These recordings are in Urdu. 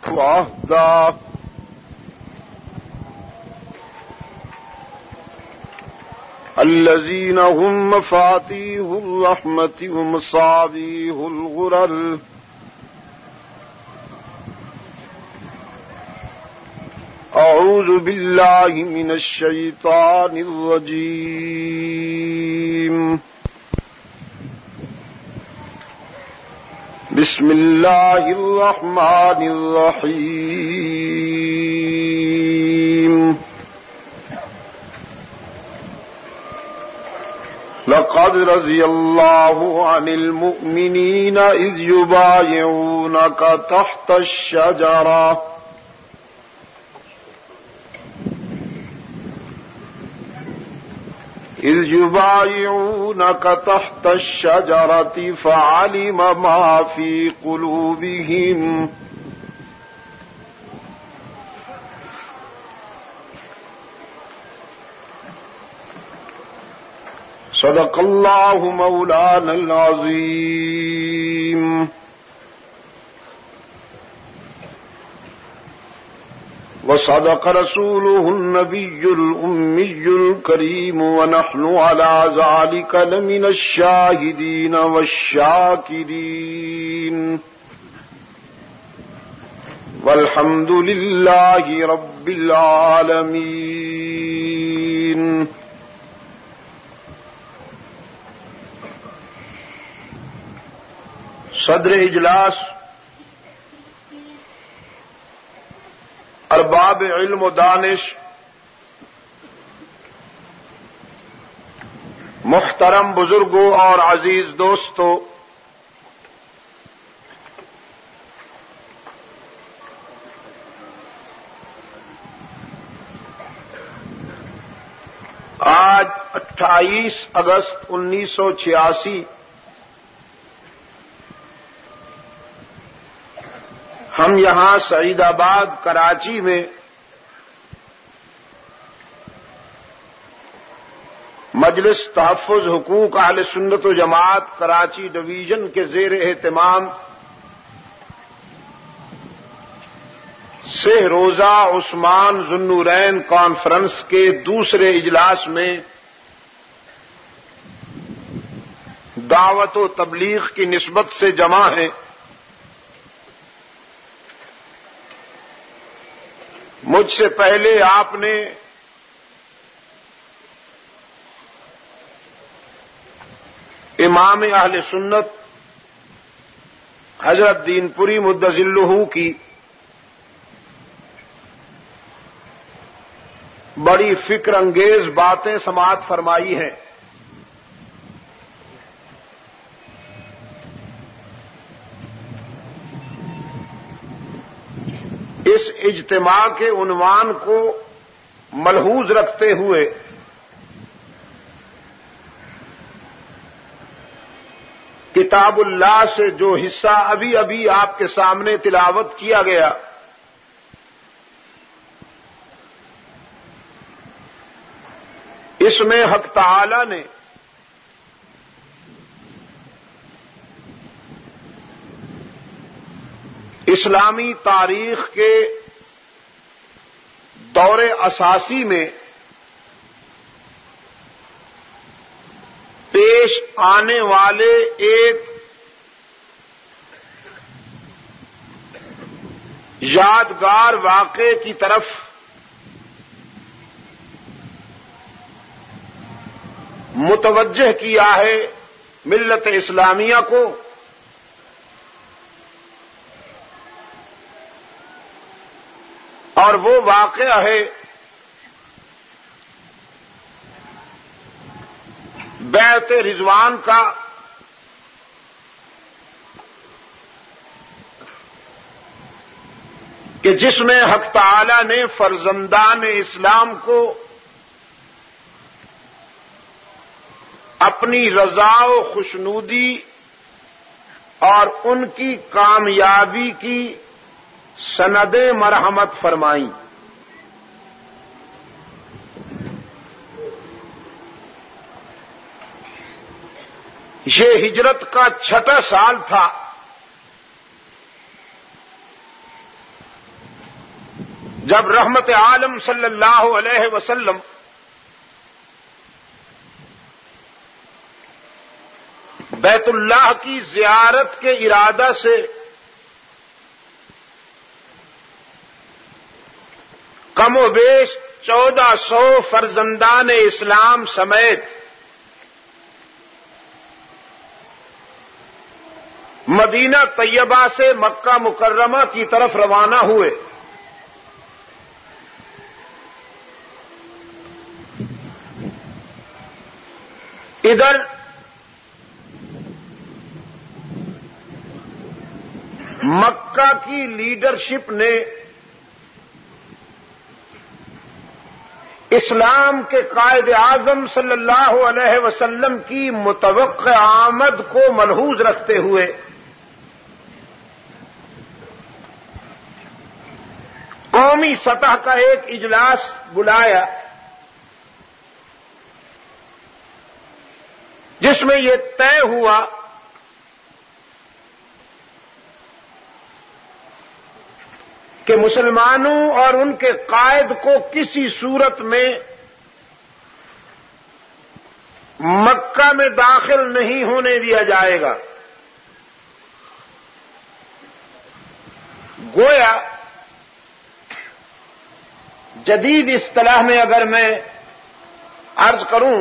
وحده الذين هم مفاتيح الرحمة ومصابيح الغرر أعوذ بالله من الشيطان الرجيم بسم الله الرحمن الرحيم لقد رضي الله عن المؤمنين إذ يبايعونك تحت الشجرة فعلم ما في قلوبهم صدق الله مولانا العظيم وصدق رسوله النبي الأمي الكريم ونحن على ذلك لمن الشاهدين والشاكرين والحمد لله رب العالمين. صدر اجلاس ارباب علم و دانش، محترم بزرگوں اور عزیز دوستوں، آج 28 اگست 1986 ہم یہاں سعید آباد کراچی میں مجلس تحفظ حقوق اہل سنت و جماعت کراچی ڈویژن کے زیر اہتمام سہ روزہ عثمان ذو النورین کانفرنس کے دوسرے اجلاس میں دعوت و تبلیغ کی نسبت سے جمع ہیں. مجھ سے پہلے آپ نے امام اہل سنت حضرت دین پوری مدظلہ کی بڑی فکر انگیز باتیں سماعت فرمائی ہیں. اس اجتماع کے عنوان کو ملحوظ رکھتے ہوئے کتاب اللہ سے جو حصہ ابھی ابھی آپ کے سامنے تلاوت کیا گیا، اس میں حق تعالی نے اسلامی تاریخ کے دور اساسی میں پیش آنے والے ایک یادگار واقعے کی طرف متوجہ کیا ہے ملت اسلامیہ کو، اور وہ واقعہ ہے بیعت رضوان کا، کہ جس میں حق تعالی نے فرزندان اسلام کو اپنی رضا و خوشنودی اور ان کی کامیابی کی سند مرحمت فرمائیں. یہ ہجرت کا 6واں سال تھا جب رحمت عالم صلی اللہ علیہ وسلم بیت اللہ کی زیارت کے ارادہ سے کم و بیش 1400 فرزندان اسلام سمیت مدینہ طیبہ سے مکہ مکرمہ کی طرف روانہ ہوئے، ادھر مکہ کی لیڈرشپ نے اسلام کے قائد اعظم صلی اللہ علیہ وسلم کی متوقع آمد کو ملحوظ رکھتے ہوئے قومی سطح کا ایک اجلاس بلایا، جس میں یہ طے ہوا کہ مسلمانوں اور ان کے قائد کو کسی صورت میں مکہ میں داخل نہیں ہونے دیا جائے گا۔ گویا جدید اصطلاح میں اگر میں عرض کروں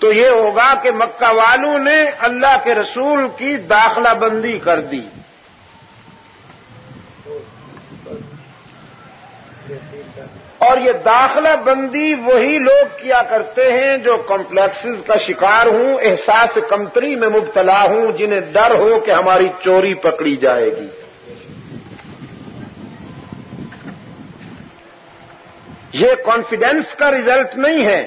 تو یہ ہوگا کہ مکہ والوں نے اللہ کے رسول کی داخلہ بندی کر دی۔ اور یہ داخلہ بندی وہی لوگ کیا کرتے ہیں جو کمپلیکسز کا شکار ہوں، احساس کمتری میں مبتلا ہوں، جنہیں ڈر ہو کہ ہماری چوری پکڑی جائے گی۔ یہ کانفیڈنس کا رزلٹ نہیں ہے۔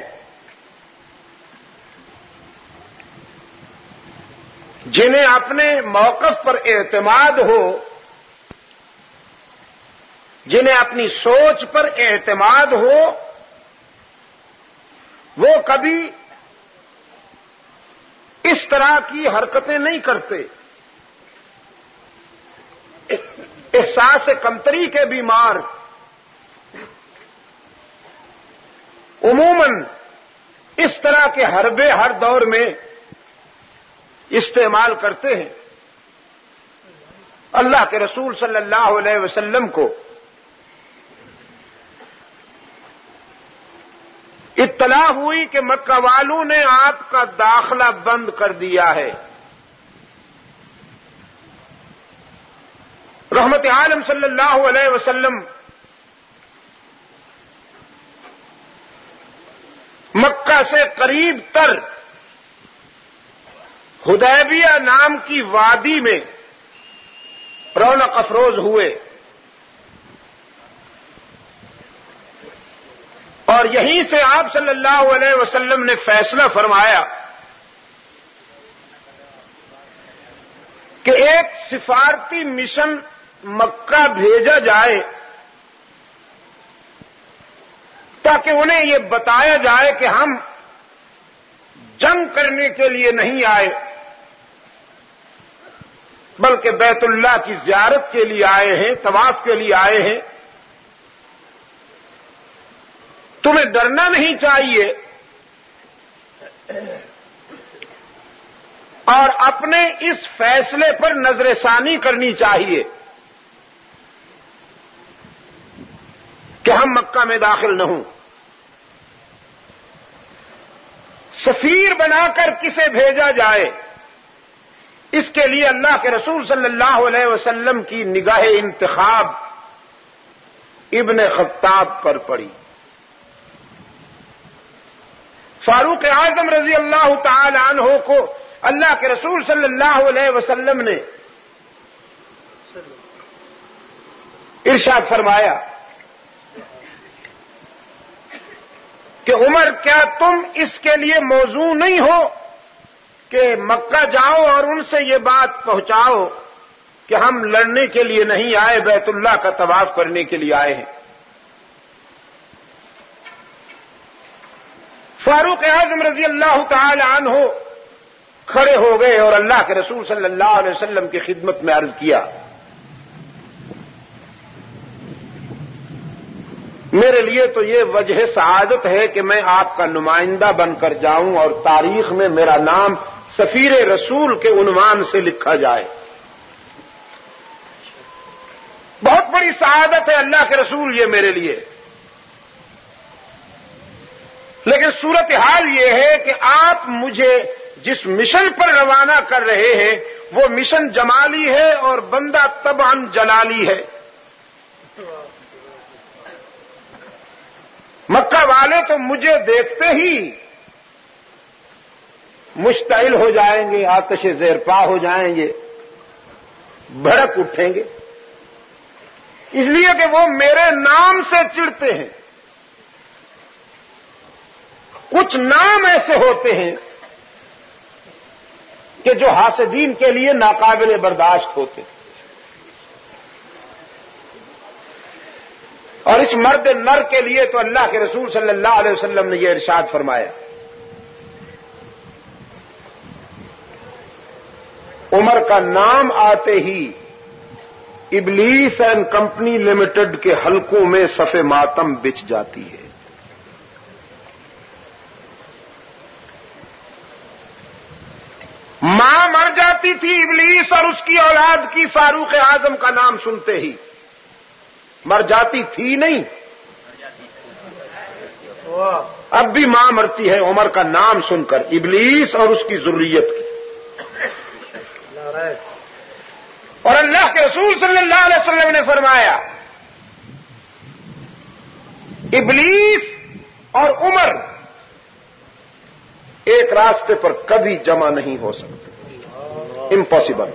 جنہیں اپنے موقف پر اعتماد ہو، جنہیں اپنی سوچ پر اعتماد ہو، وہ کبھی اس طرح کی حرکتیں نہیں کرتے۔ احساس کمتری کے بیمار عموماً اس طرح کے حربے ہر دور میں استعمال کرتے ہیں۔ اللہ کے رسول صلی اللہ علیہ وسلم کو اطلاع ہوئی کہ مکہ والوں نے آپ کا داخلہ بند کر دیا ہے۔ رحمت عالم صلی اللہ علیہ وسلم مکہ سے قریب تر حدیبیہ نام کی وادی میں رونق افروز ہوئے، اور یہیں سے آپ صلی اللہ علیہ وسلم نے فیصلہ فرمایا کہ ایک سفارتی مشن مکہ بھیجا جائے تاکہ انہیں یہ بتایا جائے کہ ہم جنگ کرنے کے لیے نہیں آئے بلکہ بیت اللہ کی زیارت کے لیے آئے ہیں، طواف کے لیے آئے ہیں۔ تمہیں ڈرنا نہیں چاہیے اور اپنے اس فیصلے پر نظر ثانی کرنی چاہیے کہ ہم مکہ میں داخل نہ ہوں۔ سفیر بنا کر کسے بھیجا جائے، اس کے لیے اللہ کے رسول صلی اللہ علیہ وسلم کی نگاہ انتخاب ابن خطاب پر پڑی۔ فاروق اعظم رضی اللہ تعالی عنہ کو اللہ کے رسول صلی اللہ علیہ وسلم نے ارشاد فرمایا کہ عمر، کیا تم اس کے لیے موزوں نہیں ہو کہ مکہ جاؤ اور ان سے یہ بات پہنچاؤ کہ ہم لڑنے کے لیے نہیں آئے، بیت اللہ کا طواف کرنے کے لیے آئے ہیں۔ فاروق اعظم رضی اللہ تعالی عنہ کھڑے ہو گئے اور اللہ کے رسول صلی اللہ علیہ وسلم کی خدمت میں عرض کیا میرے لیے تو یہ وجہ سعادت ہے کہ میں آپ کا نمائندہ بن کر جاؤں اور تاریخ میں میرا نام سفیر رسول کے عنوان سے لکھا جائے. بہت بڑی سعادت ہے اللہ کے رسول یہ میرے لیے. لیکن صورتحال یہ ہے کہ آپ مجھے جس مشن پر روانہ کر رہے ہیں وہ مشن جمالی ہے اور بندہ طبعاً جلالی ہے. مکہ والے تو مجھے دیکھتے ہی مشتعل ہو جائیں گے، آتش زیر پا ہو جائیں گے، بھڑک اٹھیں گے، اس لیے کہ وہ میرے نام سے چڑھتے ہیں. کچھ نام ایسے ہوتے ہیں کہ جو حاسدین کے لیے ناقابل برداشت ہوتے ہیں. اور اس مرد نر کے لیے تو اللہ کے رسول صلی اللہ علیہ وسلم نے یہ ارشاد فرمایا، عمر کا نام آتے ہی ابلیس اینڈ کمپنی لمیٹڈ کے حلقوں میں صف ماتم بچھ جاتی ہے. ماں مر جاتی تھی ابلیس اور اس کی اولاد کی فاروق اعظم کا نام سنتے ہی. مر جاتی تھی نہیں، اب بھی ماں مرتی ہے عمر کا نام سن کر، ابلیس اور اس کی ذریت کی. اور اللہ کے رسول صلی اللہ علیہ وسلم نے فرمایا ابلیس اور عمر ایک راستے پر کبھی جمع نہیں ہو سکتے، امپاسبل.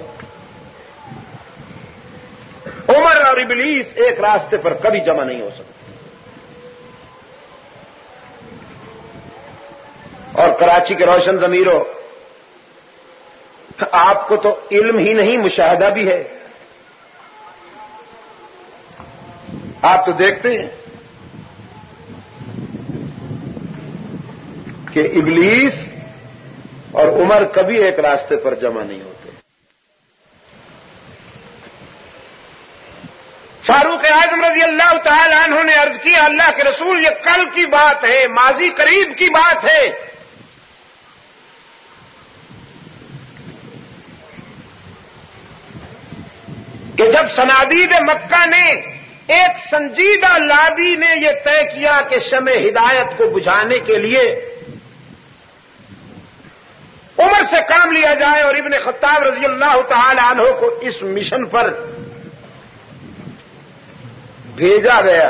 عمر اور ابلیس ایک راستے پر کبھی جمع نہیں ہو سکتے. اور کراچی کے روشن ضمیروں، آپ کو تو علم ہی نہیں مشاہدہ بھی ہے. آپ تو دیکھتے ہیں کہ ابلیس اور عمر کبھی ایک راستے پر جمع نہیں ہوتے. فاروق اعظم رضی اللہ تعالی عنہ نے عرض کیا، اللہ کے رسول یہ کل کی بات ہے، ماضی قریب کی بات ہے. کہ جب صنادید مکہ نے ایک سنجیدہ لابی نے یہ طے کیا کہ شمع ہدایت کو بجھانے کے لیے عمر سے کام لیا جائے اور ابن خطاب رضی اللہ تعالی عنہ کو اس مشن پر بھیجا گیا،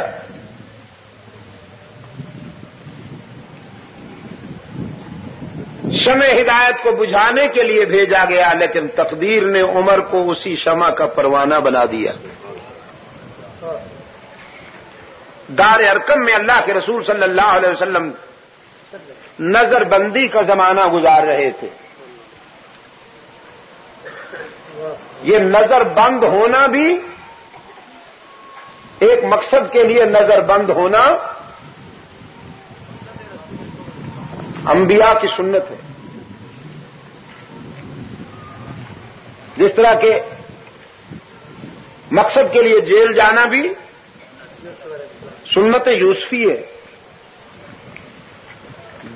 شمع ہدایت کو بجھانے کے لیے بھیجا گیا، لیکن تقدیر نے عمر کو اسی شمع کا پروانہ بنا دیا. دار ارقم میں اللہ کے رسول صلی اللہ علیہ وسلم نظر بندی کا زمانہ گزار رہے تھے. یہ نظر بند ہونا بھی ایک مقصد کے لیے نظر بند ہونا انبیاء کی سنت ہے. جس طرح کہ مقصد کے لیے جیل جانا بھی سنت یوسفی ہے،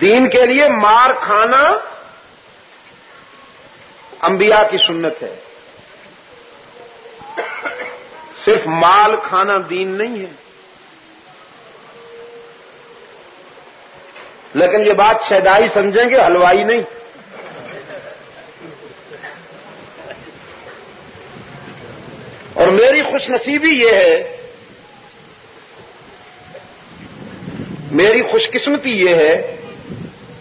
دین کے لیے مار کھانا انبیاء کی سنت ہے. صرف مال کھانا دین نہیں ہے. لیکن یہ بات شیدائی سمجھیں گے، حلوائی نہیں. اور میری خوش نصیبی یہ ہے، میری خوش قسمتی یہ ہے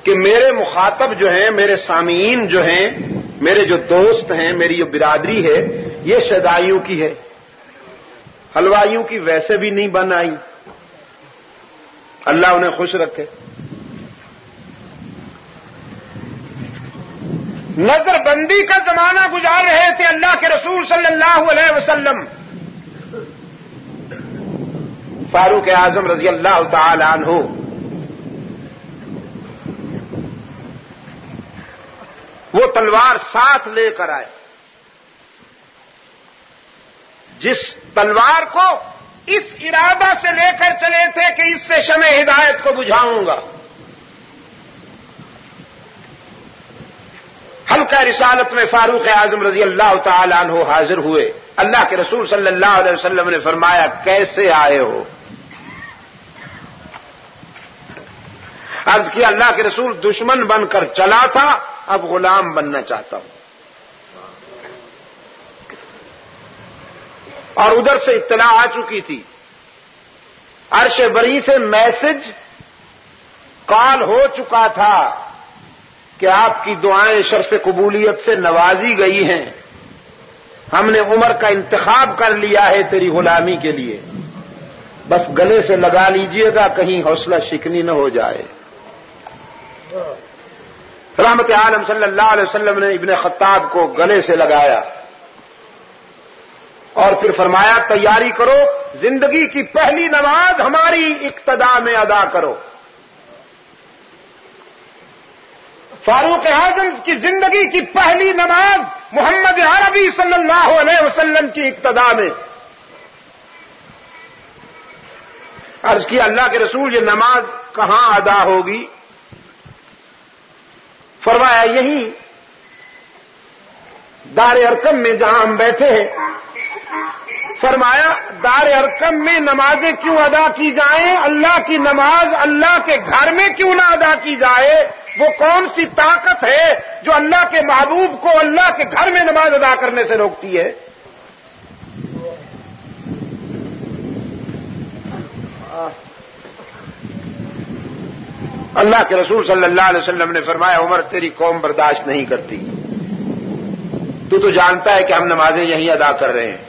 کہ میرے مخاطب جو ہیں، میرے سامعین جو ہیں، میرے جو دوست ہیں، میری جو برادری ہے، یہ شیدائیوں کی ہے، حلوائیوں کی ویسے بھی نہیں بن آئی. اللہ انہیں خوش رکھے. نظر بندی کا زمانہ گزار رہے تھے اللہ کے رسول صلی اللہ علیہ وسلم. فاروق اعظم رضی اللہ تعالی عنہ وہ تلوار ساتھ لے کر آئے، جس تلوار کو اس ارادہ سے لے کر چلے تھے کہ اس سے شمع ہدایت کو بجھاؤں گا. حلقہ رسالت میں فاروق اعظم رضی اللہ تعالی عنہ حاضر ہوئے. اللہ کے رسول صلی اللہ علیہ وسلم نے فرمایا کیسے آئے ہو؟ عرض کیا اللہ کے رسول دشمن بن کر چلا تھا، اب غلام بننا چاہتا ہوں. اور ادھر سے اطلاع آ چکی تھی، عرش بری سے میسج کال ہو چکا تھا کہ آپ کی دعائیں شرف قبولیت سے نوازی گئی ہیں، ہم نے عمر کا انتخاب کر لیا ہے تیری غلامی کے لیے، بس گلے سے لگا لیجئے گا کہیں حوصلہ شکنی نہ ہو جائے. رحمت عالم صلی اللہ علیہ وسلم نے ابن خطاب کو گلے سے لگایا اور پھر فرمایا تیاری کرو، زندگی کی پہلی نماز ہماری اقتدا میں ادا کرو. فاروق اعظم کی زندگی کی پہلی نماز محمد عربی صلی اللہ علیہ وسلم کی اقتدا میں. عرض کی اللہ کے رسول یہ نماز کہاں ادا ہوگی؟ فرمایا یہیں دار ارقم میں جہاں ہم بیٹھے ہیں. فرمایا دار ارقم میں نمازیں کیوں ادا کی جائیں؟ اللہ کی نماز اللہ کے گھر میں کیوں نہ ادا کی جائے؟ وہ کون سی طاقت ہے جو اللہ کے محبوب کو اللہ کے گھر میں نماز ادا کرنے سے روکتی ہے؟ اللہ کے رسول صلی اللہ علیہ وسلم نے فرمایا عمر تیری قوم برداشت نہیں کرتی، تو جانتا ہے کہ ہم نمازیں یہیں ادا کر رہے ہیں.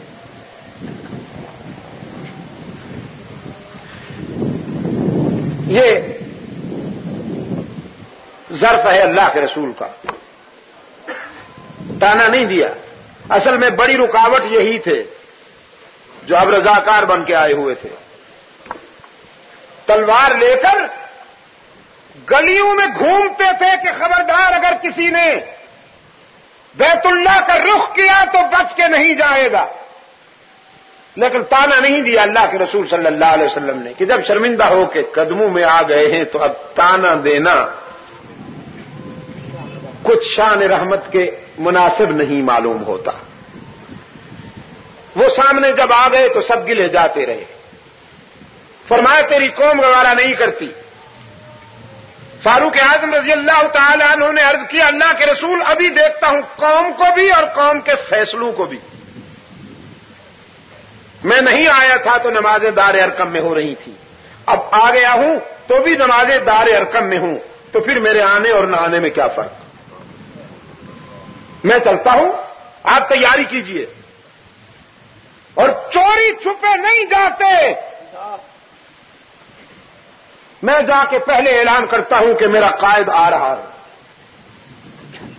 یہ ظرف ہے اللہ کے رسول کا، تانا نہیں دیا. اصل میں بڑی رکاوٹ یہی تھے جو اب رضاکار بن کے آئے ہوئے تھے. تلوار لے کر گلیوں میں گھومتے تھے کہ خبردار اگر کسی نے بیت اللہ کا رخ کیا تو بچ کے نہیں جائے گا. لیکن تانا نہیں دیا اللہ کے رسول صلی اللہ علیہ وسلم نے کہ جب شرمندہ ہو کے قدموں میں آ گئے ہیں تو اب تانا دینا کچھ شان رحمت کے مناسب نہیں معلوم ہوتا. وہ سامنے جب آ گئے تو سب گلے جاتے رہے. فرمایا تیری قوم گوارا نہیں کرتی. فاروق اعظم رضی اللہ تعالی عنہ نے عرض کیا اللہ کے رسول ابھی دیکھتا ہوں قوم کو بھی اور قوم کے فیصلوں کو بھی. میں نہیں آیا تھا تو نمازیں دار ارقم میں ہو رہی تھی، اب آ گیا ہوں تو بھی نمازیں دار ارقم میں ہوں، تو پھر میرے آنے اور نہ آنے میں کیا فرق؟ میں چلتا ہوں، آپ تیاری کیجئے. اور چوری چھپے نہیں جاتے. میں جا کے پہلے اعلان کرتا ہوں کہ میرا قائد آ رہا ہے.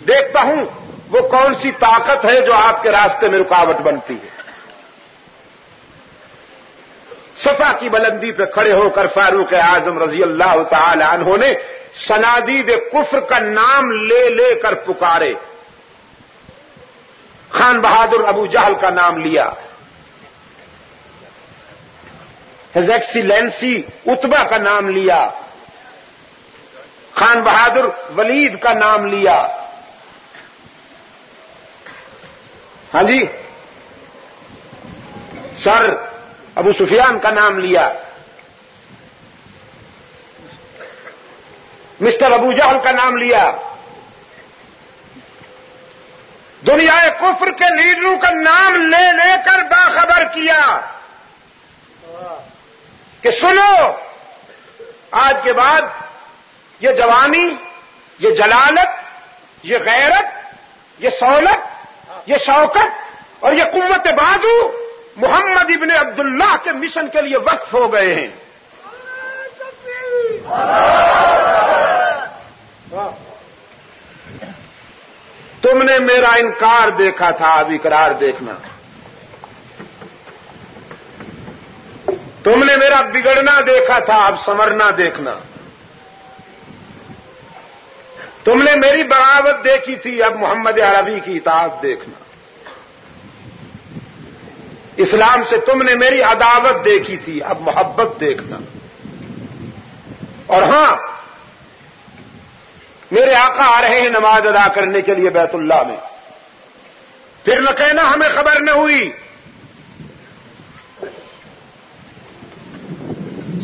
دیکھتا ہوں وہ کون سی طاقت ہے جو آپ کے راستے میں رکاوٹ بنتی ہے. صفا کی بلندی پہ کھڑے ہو کر فاروق اعظم رضی اللہ تعالی عنہ نے صنادید کفر کا نام لے لے کر پکارے. خان بہادر ابو جہل کا نام لیا، ہز ایکسیلنسی اتبا کا نام لیا، خان بہادر ولید کا نام لیا، ہاں جی سر ابو سفیان کا نام لیا، مسٹر ابو جہل کا نام لیا. دنیا کفر کے لیڈروں کا نام لے لے کر باخبر کیا کہ سنو آج کے بعد یہ جوانی، یہ جلالت، یہ غیرت، یہ سہولت، یہ شوکت اور یہ قوت بازو محمد ابن عبداللہ کے مشن کے لیے وقف ہو گئے ہیں. تم نے میرا انکار دیکھا تھا، اب اقرار دیکھنا. تم نے میرا بگڑنا دیکھا تھا، اب سنورنا دیکھنا. تم نے میری بغاوت دیکھی تھی، اب محمد عربی کی اطاعت دیکھنا. اسلام سے تم نے میری عداوت دیکھی تھی، اب محبت دیکھنا۔ اور ہاں، میرے آقا آ رہے ہیں نماز ادا کرنے کے لیے بیت اللہ میں، پھر نہ کہنا ہمیں خبر نہ ہوئی۔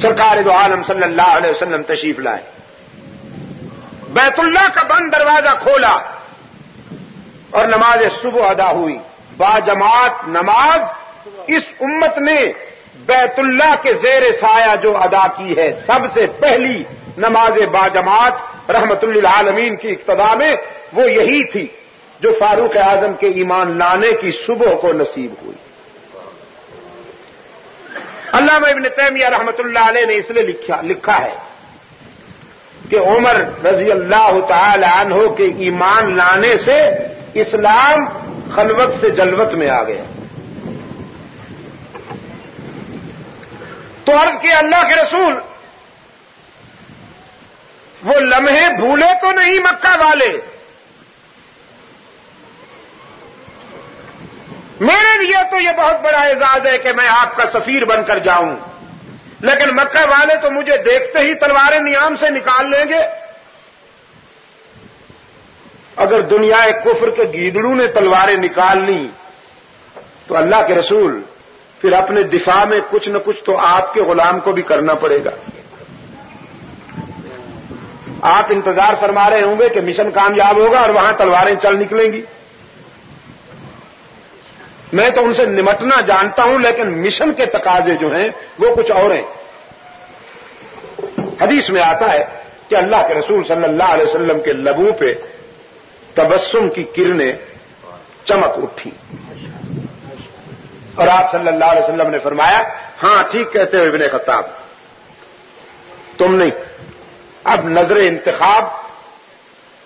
سرکار دو عالم صلی اللہ علیہ وسلم تشریف لائے، بیت اللہ کا بند دروازہ کھولا اور نماز صبح ادا ہوئی۔ باجماعت نماز اس امت نے بیت اللہ کے زیر سایہ جو ادا کی ہے، سب سے پہلی نماز باجماعت رحمت للعالمین کی اقتدا میں وہ یہی تھی جو فاروق اعظم کے ایمان لانے کی صبح کو نصیب ہوئی۔ علامہ ابن تیمیہ رحمت اللہ علیہ نے اس لیے لکھا ہے کہ عمر رضی اللہ تعالی عنہ کے ایمان لانے سے اسلام خلوت سے جلوت میں آ گیا۔ تو عرض کیا اللہ کے رسول، وہ لمحے بھولے تو نہیں مکہ والے؟ میرے لیے تو یہ بہت بڑا اعزاز ہے کہ میں آپ کا سفیر بن کر جاؤں، لیکن مکہ والے تو مجھے دیکھتے ہی تلواریں نیام سے نکال لیں گے۔ اگر دنیا کفر کے گیدڑوں نے تلواریں نکال لی تو اللہ کے رسول پھر اپنے دفاع میں کچھ نہ کچھ تو آپ کے غلام کو بھی کرنا پڑے گا۔ آپ انتظار فرما رہے ہوں گے کہ مشن کامیاب ہوگا اور وہاں تلواریں چل نکلیں گی۔ میں تو ان سے نمٹنا جانتا ہوں، لیکن مشن کے تقاضے جو ہیں وہ کچھ اور ہیں۔ حدیث میں آتا ہے کہ اللہ کے رسول صلی اللہ علیہ وسلم کے لبوں پہ تبسم کی کرنیں چمک اٹھی اور آپ صلی اللہ علیہ وسلم نے فرمایا، ہاں ٹھیک کہتے ہو ابن خطاب، تم نہیں۔ اب نظر انتخاب،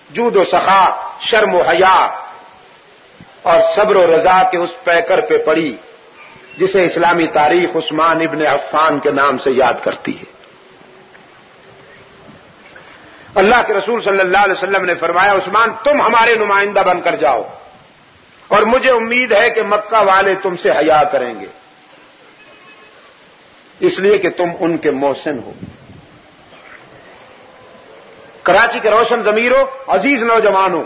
جود و سخا، شرم و حیا اور صبر و رضا کے اس پیکر پہ پڑی جسے اسلامی تاریخ عثمان ابن عفان کے نام سے یاد کرتی ہے۔ اللہ کے رسول صلی اللہ علیہ وسلم نے فرمایا، عثمان تم ہمارے نمائندہ بن کر جاؤ، اور مجھے امید ہے کہ مکہ والے تم سے حیا کریں گے، اس لیے کہ تم ان کے محسن ہو۔ کراچی کے روشن ضمیروں، عزیز نوجوانوں،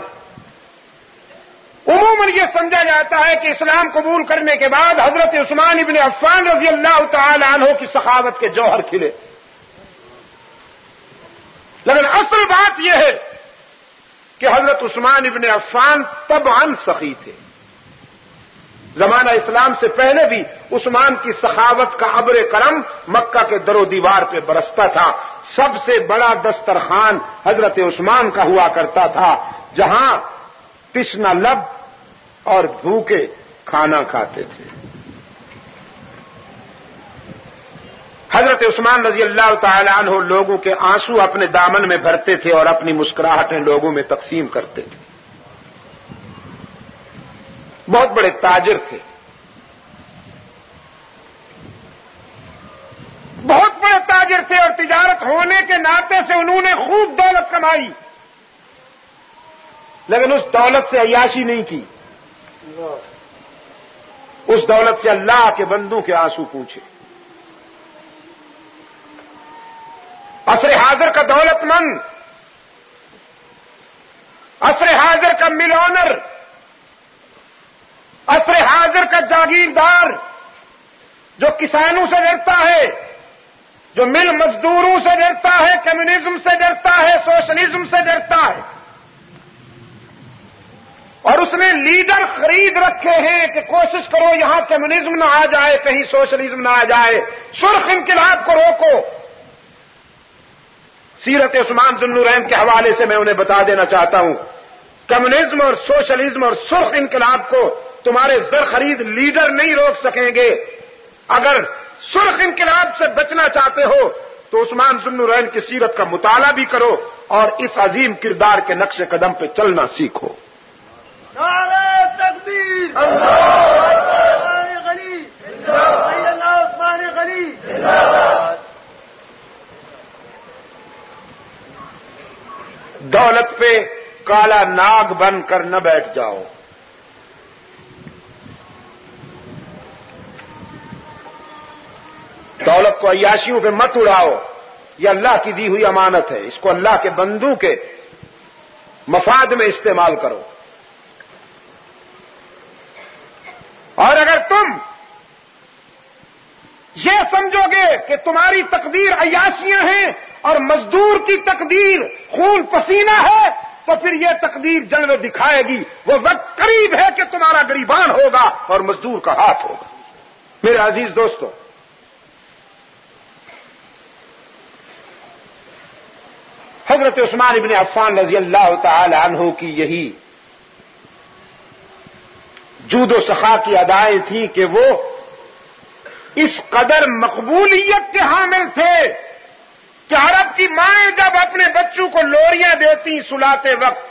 عموماً یہ سمجھا جاتا ہے کہ اسلام قبول کرنے کے بعد حضرت عثمان ابن عفان رضی اللہ تعالی عنہ کی سخاوت کے جوہر کھلے، لیکن اصل بات یہ ہے کہ حضرت عثمان ابن عفان طبعاً سخی تھے۔ زمانہ اسلام سے پہلے بھی عثمان کی سخاوت کا ابر کرم مکہ کے در و دیوار پہ برستا تھا۔ سب سے بڑا دسترخوان حضرت عثمان کا ہوا کرتا تھا، جہاں تشنہ لب اور بھوکے کھانا کھاتے تھے۔ حضرت عثمان رضی اللہ تعالی عنہ لوگوں کے آنسو اپنے دامن میں بھرتے تھے اور اپنی مسکراہٹیں لوگوں میں تقسیم کرتے تھے۔ بہت بڑے تاجر تھے، بہت بڑے تاجر تھے، اور تجارت ہونے کے ناطے سے انہوں نے خوب دولت کمائی، لیکن اس دولت سے عیاشی نہیں کی، اس دولت سے اللہ کے بندوں کے آنسو پوچھے۔ عصر حاضر کا دولت مند، عصر حاضر کا مل آنر، عصر حاضر کا جاگیردار جو کسانوں سے ڈرتا ہے، جو مل مزدوروں سے ڈرتا ہے، کمیونزم سے ڈرتا ہے، سوشلزم سے ڈرتا ہے، اور اس نے لیڈر خرید رکھے ہیں کہ کوشش کرو یہاں کمیونزم نہ آ جائے، کہیں سوشلزم نہ آ جائے، سرخ انقلاب کو روکو۔ سیرت عثمان ذو النورین کے حوالے سے میں انہیں بتا دینا چاہتا ہوں، کمیونزم اور سوشلزم اور سرخ انقلاب کو تمہارے زر خرید لیڈر نہیں روک سکیں گے۔ اگر سرخ انقلاب سے بچنا چاہتے ہو تو عثمان ذو النورین کی سیرت کا مطالعہ بھی کرو اور اس عظیم کردار کے نقش قدم پہ چلنا سیکھو۔ نعرہ تکبیر، عثمان غنی، اللہ عثمان غنی۔ دولت پہ کالا ناگ بن کر نہ بیٹھ جاؤ، کو عیاشیوں پہ مت اڑاؤ، یہ اللہ کی دی ہوئی امانت ہے، اس کو اللہ کے بندوں کے مفاد میں استعمال کرو۔ اور اگر تم یہ سمجھو گے کہ تمہاری تقدیر عیاشیاں ہیں اور مزدور کی تقدیر خون پسینہ ہے، تو پھر یہ تقدیر جلوے دکھائے گی۔ وہ وقت قریب ہے کہ تمہارا گریبان ہوگا اور مزدور کا ہاتھ ہوگا۔ میرے عزیز دوستو، حضرت عثمان ابن عفان رضی اللہ تعالی عنہ کی یہی جود و سخا کی ادائیں تھیں کہ وہ اس قدر مقبولیت کے حامل تھے کہ عرب کی مائیں جب اپنے بچوں کو لوریاں دیتی سلاتے وقت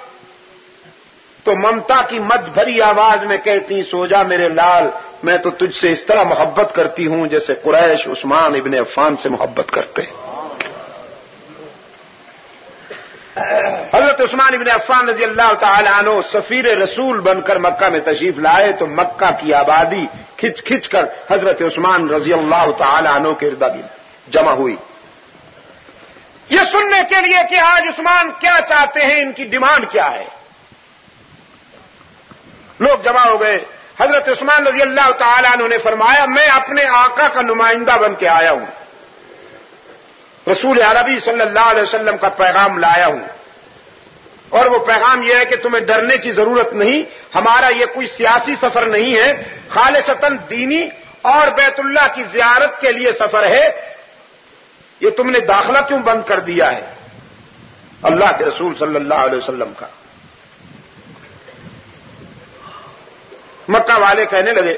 تو ممتا کی مد بھری آواز میں کہتی، سو جا میرے لال، میں تو تجھ سے اس طرح محبت کرتی ہوں جیسے قریش عثمان ابن عفان سے محبت کرتے۔ حضرت عثمان ابن عفان رضی اللہ تعالی عنہ سفیر رسول بن کر مکہ میں تشریف لائے تو مکہ کی آبادی کھچ کھچ کر حضرت عثمان رضی اللہ تعالی عنہ کے ارد گرد جمع ہوئی، یہ سننے کے لیے کہ آج عثمان کیا چاہتے ہیں، ان کی ڈیمانڈ کیا ہے۔ لوگ جمع ہو گئے۔ حضرت عثمان رضی اللہ تعالی عنہ نے فرمایا، میں اپنے آقا کا نمائندہ بن کے آیا ہوں، رسول عربی صلی اللہ علیہ وسلم کا پیغام لایا ہوں، اور وہ پیغام یہ ہے کہ تمہیں ڈرنے کی ضرورت نہیں، ہمارا یہ کوئی سیاسی سفر نہیں ہے، خالصتاً دینی اور بیت اللہ کی زیارت کے لیے سفر ہے۔ یہ تم نے داخلہ کیوں بند کر دیا ہے اللہ کے رسول صلی اللہ علیہ وسلم کا؟ مکہ والے کہنے لگے،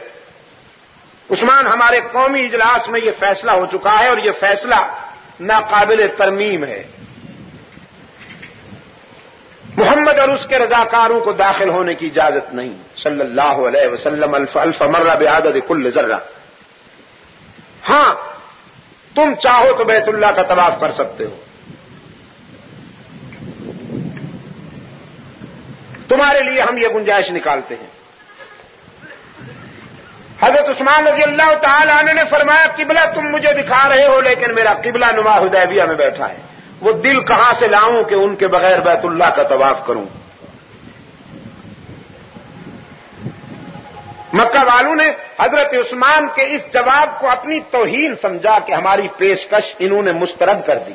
عثمان ہمارے قومی اجلاس میں یہ فیصلہ ہو چکا ہے اور یہ فیصلہ ناقابل ترمیم ہے، محمد اور اس کے رضاکاروں کو داخل ہونے کی اجازت نہیں، صلی اللہ علیہ وسلم الف مرہ بعدد کل ذرہ۔ ہاں تم چاہو تو بیت اللہ کا طواف کر سکتے ہو، تمہارے لیے ہم یہ گنجائش نکالتے ہیں۔ حضرت عثمان رضی اللہ تعالی عنہ نے فرمایا، قبلہ تم مجھے دکھا رہے ہو لیکن میرا قبلہ نما حدیبیہ میں بیٹھا ہے، وہ دل کہاں سے لاؤں کہ ان کے بغیر بیت اللہ کا طواف کروں؟ مکہ والوں نے حضرت عثمان کے اس جواب کو اپنی توہین سمجھا کہ ہماری پیشکش انہوں نے مسترد کر دی۔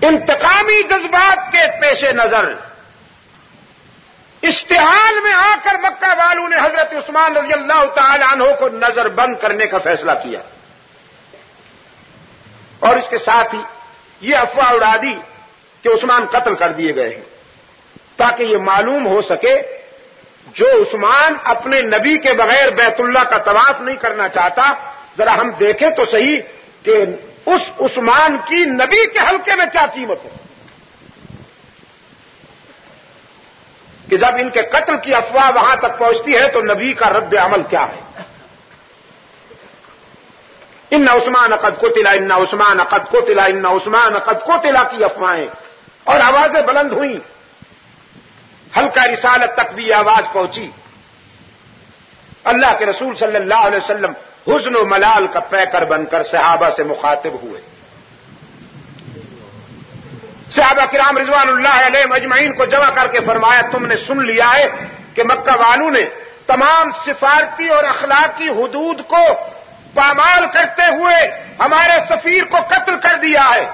انتقامی جذبات کے پیش نظر اشتعال میں آ کر مکہ والوں نے حضرت عثمان رضی اللہ تعالی عنہ کو نظر بند کرنے کا فیصلہ کیا، اور اس کے ساتھ ہی یہ افواہ اڑا دی کہ عثمان قتل کر دیے گئے ہیں، تاکہ یہ معلوم ہو سکے جو عثمان اپنے نبی کے بغیر بیت اللہ کا طواف نہیں کرنا چاہتا، ذرا ہم دیکھیں تو صحیح کہ اس عثمان کی نبی کے حلقے میں کیا قیمت ہے کہ جب ان کے قتل کی افواہ وہاں تک پہنچتی ہے تو نبی کا رد عمل کیا ہے۔ ان عثمان قد قتل، ان عثمان قد قتل، ان عثمان قد قتل کی افواہیں اور آوازیں بلند ہوئیں، حلقہ رسالت تک بھی آواز پہنچی۔ اللہ کے رسول صلی اللہ علیہ وسلم حزن و ملال کا پیکر بن کر صحابہ سے مخاطب ہوئے۔ صحابہ کرام رضوان اللہ علیہ مجمعین کو جمع کر کے فرمایا، تم نے سن لیا ہے کہ مکہ والوں نے تمام سفارتی اور اخلاقی حدود کو پامال کرتے ہوئے ہمارے سفیر کو قتل کر دیا ہے،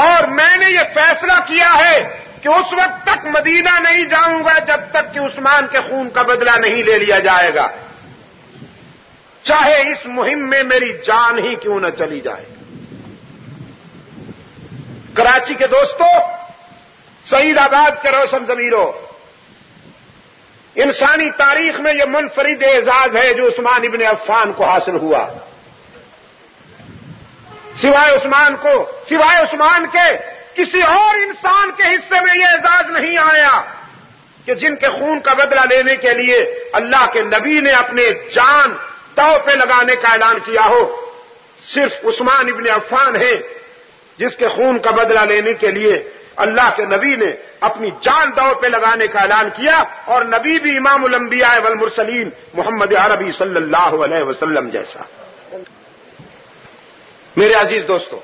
اور میں نے یہ فیصلہ کیا ہے کہ اس وقت تک مدینہ نہیں جاؤں گا جب تک کہ عثمان کے خون کا بدلہ نہیں لے لیا جائے گا، چاہے اس مہم میں میری جان ہی کیوں نہ چلی جائے۔ کراچی کے دوستو، سعید آباد کے روشن ضمیروں، انسانی تاریخ میں یہ منفرد اعزاز ہے جو عثمان ابن عفان کو حاصل ہوا۔ سوائے عثمان کے کسی اور انسان کے حصے میں یہ اعزاز نہیں آیا کہ جن کے خون کا بدلہ لینے کے لیے اللہ کے نبی نے اپنے جان داؤ پہ لگانے کا اعلان کیا ہو۔ صرف عثمان ابن عفان ہے جس کے خون کا بدلہ لینے کے لیے اللہ کے نبی نے اپنی جان داؤ پہ لگانے کا اعلان کیا، اور نبی بھی امام الانبیاء والمرسلین محمد عربی صلی اللہ علیہ وسلم جیسا۔ میرے عزیز دوستو،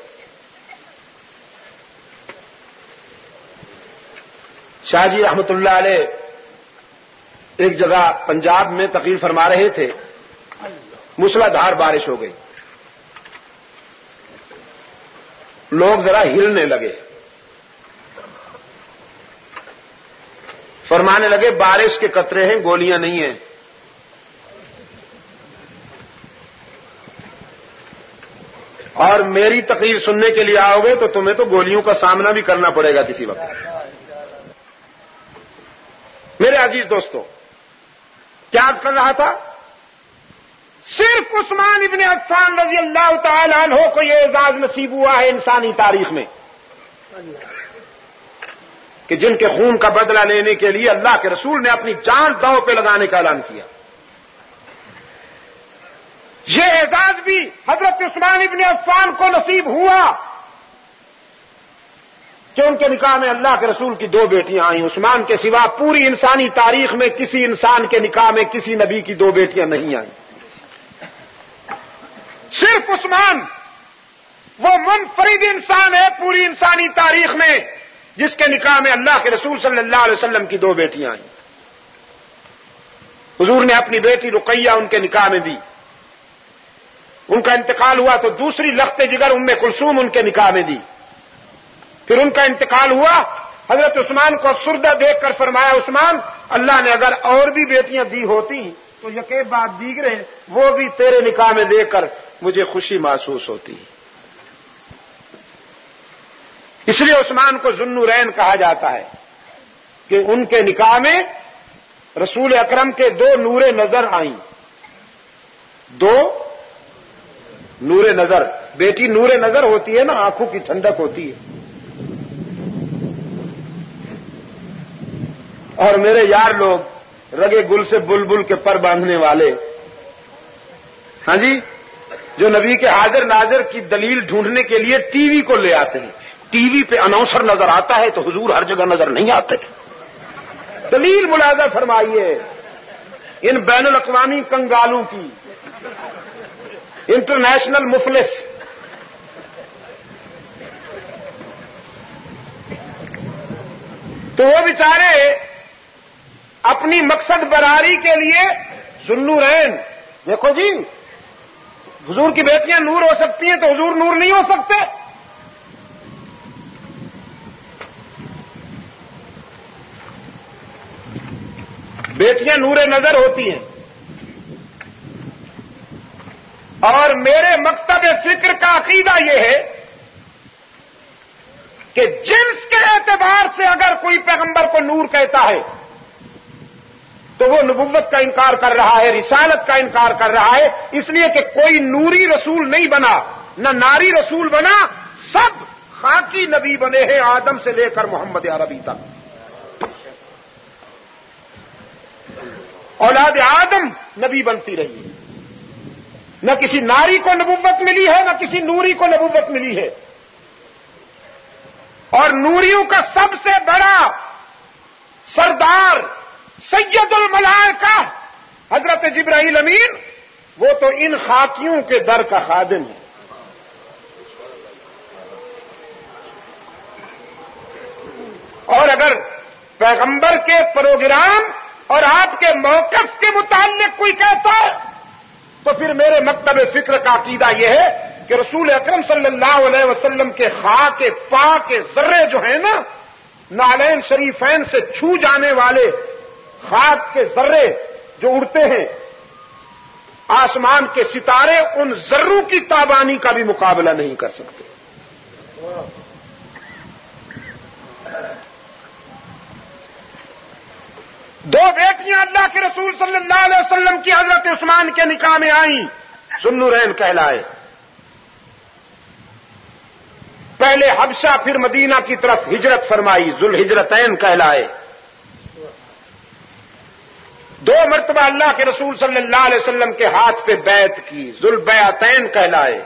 شاہ جی رحمت اللہ علیہ ایک جگہ پنجاب میں تقریر فرما رہے تھے، موسلا دھار بارش ہو گئی، لوگ ذرا ہلنے لگے، فرمانے لگے بارش کے قطرے ہیں، گولیاں نہیں ہیں۔ اور میری تقریر سننے کے لیے آؤ گے تو تمہیں تو گولیوں کا سامنا بھی کرنا پڑے گا کسی وقت۔ میرے عزیز دوستو، کیا کر رہا تھا؟ صرف عثمان ابن عفان رضی اللہ تعالی عنہ کو یہ اعزاز نصیب ہوا ہے انسانی تاریخ میں کہ جن کے خون کا بدلہ لینے کے لیے اللہ کے رسول نے اپنی جان داؤ پہ لگانے کا اعلان کیا۔ یہ اعزاز بھی حضرت عثمان ابن عفان کو نصیب ہوا کہ ان کے نکاح میں اللہ کے رسول کی 2 بیٹیاں آئیں۔ عثمان کے سوا پوری انسانی تاریخ میں کسی انسان کے نکاح میں کسی نبی کی 2 بیٹیاں نہیں آئیں۔ صرف عثمان وہ منفرد انسان ہے پوری انسانی تاریخ میں جس کے نکاح میں اللہ کے رسول صلی اللہ علیہ وسلم کی 2 بیٹیاں آئیں۔ حضور نے اپنی بیٹی رقیہ ان کے نکاح میں دی، ان کا انتقال ہوا تو دوسری لخت جگر ام کلثوم ان کے نکاح میں دی۔ پھر ان کا انتقال ہوا، حضرت عثمان کو افسردہ دیکھ کر فرمایا عثمان اللہ نے اگر اور بھی بیٹیاں دی ہوتی تو یقین بات دیگرے وہ بھی تیرے نکاح میں دیکھ کر مجھے خوشی محسوس ہوتی۔ اس لیے عثمان کو ذوالنورین کہا جاتا ہے کہ ان کے نکاح میں رسول اکرم کے 2 نور نظر آئیں، 2 نور نظر۔ بیٹی نور نظر ہوتی ہے نا، آنکھوں کی ٹھنڈک ہوتی ہے۔ اور میرے یار لوگ رگے گل سے بلبل کے پر باندھنے والے، ہاں جی، جو نبی کے حاضر ناظر کی دلیل ڈھونڈنے کے لیے ٹی وی کو لے آتے ہیں۔ ٹی وی پہ اناؤنسر نظر آتا ہے تو حضور ہر جگہ نظر نہیں آتے۔ دلیل ملاحظہ فرمائیے ان بین الاقوامی کنگالوں کی، انٹرنیشنل مفلس۔ تو وہ بیچارے اپنی مقصد براری کے لیے ذوالنورین، دیکھو جی حضور کی بیٹیاں نور ہو سکتی ہیں تو حضور نور نہیں ہو سکتے؟ بیٹیاں نور نظر ہوتی ہیں۔ اور میرے مکتب فکر کا عقیدہ یہ ہے کہ جنس کے اعتبار سے اگر کوئی پیغمبر کو نور کہتا ہے تو وہ نبوت کا انکار کر رہا ہے، رسالت کا انکار کر رہا ہے، اس لیے کہ کوئی نوری رسول نہیں بنا، نہ ناری رسول بنا، سب خاکی نبی بنے ہیں آدم سے لے کر محمد عربی تک۔ اولاد آدم نبی بنتی رہی ہے، نہ کسی ناری کو نبوت ملی ہے، نہ کسی نوری کو نبوت ملی ہے۔ اور نوریوں کا سب سے بڑا سردار سید الملائکہ حضرت جبرائیل امین، وہ تو ان خاکیوں کے در کا خادم ہے۔ اور اگر پیغمبر کے پروگرام اور آپ کے موقف کے متعلق کوئی کہتا ہے تو پھر میرے مکتب فکر کا عقیدہ یہ ہے کہ رسول اکرم صلی اللہ علیہ وسلم کے خاک پا کے ذرے جو ہیں نا، نالین شریفین سے چھو جانے والے خاک کے ذرے جو اڑتے ہیں، آسمان کے ستارے ان ذروں کی تابانی کا بھی مقابلہ نہیں کر سکتے۔ دو بیٹیاں اللہ کے رسول صلی اللہ علیہ وسلم کی حضرت عثمان کے نکاح میں آئیں، ذوالنورین کہلائے۔ پہلے حبشہ پھر مدینہ کی طرف ہجرت فرمائی، ذوالہجرتین کہلائے۔ 2 مرتبہ اللہ کے رسول صلی اللہ علیہ وسلم کے ہاتھ پہ بیعت کی، ذوالبیعتین کہلائے۔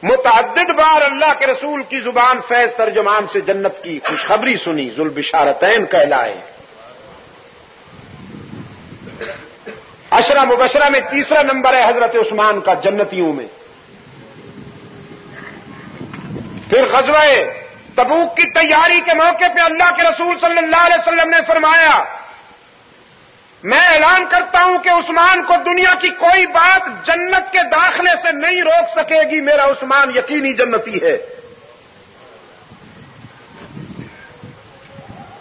متعدد بار اللہ کے رسول کی زبان فیض ترجمان سے جنت کی خوشخبری سنی، ذوالبشارتین کہلائے۔ عشرہ مبشرہ میں تیسرا نمبر ہے حضرت عثمان کا جنتیوں میں۔ پھر غزوہ تبوک کی تیاری کے موقع پہ اللہ کے رسول صلی اللہ علیہ وسلم نے فرمایا، میں اعلان کرتا ہوں کہ عثمان کو دنیا کی کوئی بات جنت کے داخلے سے نہیں روک سکے گی، میرا عثمان یقینی جنتی ہے۔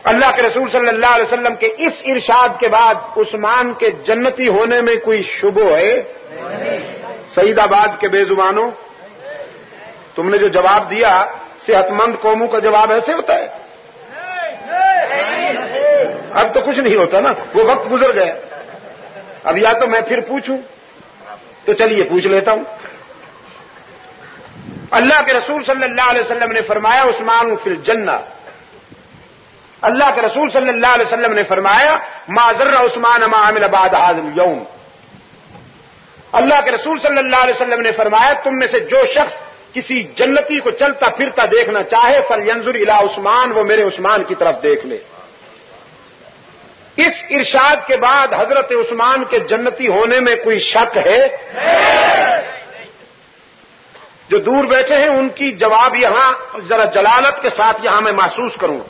اللہ کے رسول صلی اللہ علیہ وسلم کے اس ارشاد کے بعد عثمان کے جنتی ہونے میں کوئی شبہ ہے؟ سعید آباد کے بے زبانوں، تم نے جو جواب دیا صحت مند قوموں کا جواب ایسے ہوتا ہے؟ اب تو کچھ نہیں ہوتا نا، وہ وقت گزر گیا۔ اب یا تو میں پھر پوچھوں، تو چلیے پوچھ لیتا ہوں۔ اللہ کے رسول صلی اللہ علیہ وسلم نے فرمایا عثمان فی الجنہ۔ اللہ کے رسول صلی اللہ علیہ وسلم نے فرمایا ما ضر عثمان ما عمل بعد هذا اليوم۔ اللہ کے رسول صلی اللہ علیہ وسلم نے فرمایا تم میں سے جو شخص کسی جنتی کو چلتا پھرتا دیکھنا چاہے فلینظر الی عثمان، وہ میرے عثمان کی طرف دیکھ لے۔ اس ارشاد کے بعد حضرت عثمان کے جنتی ہونے میں کوئی شک ہے؟ جو دور بیٹھے ہیں ان کی جواب یہاں ذرا جلالت کے ساتھ یہاں میں محسوس کروں،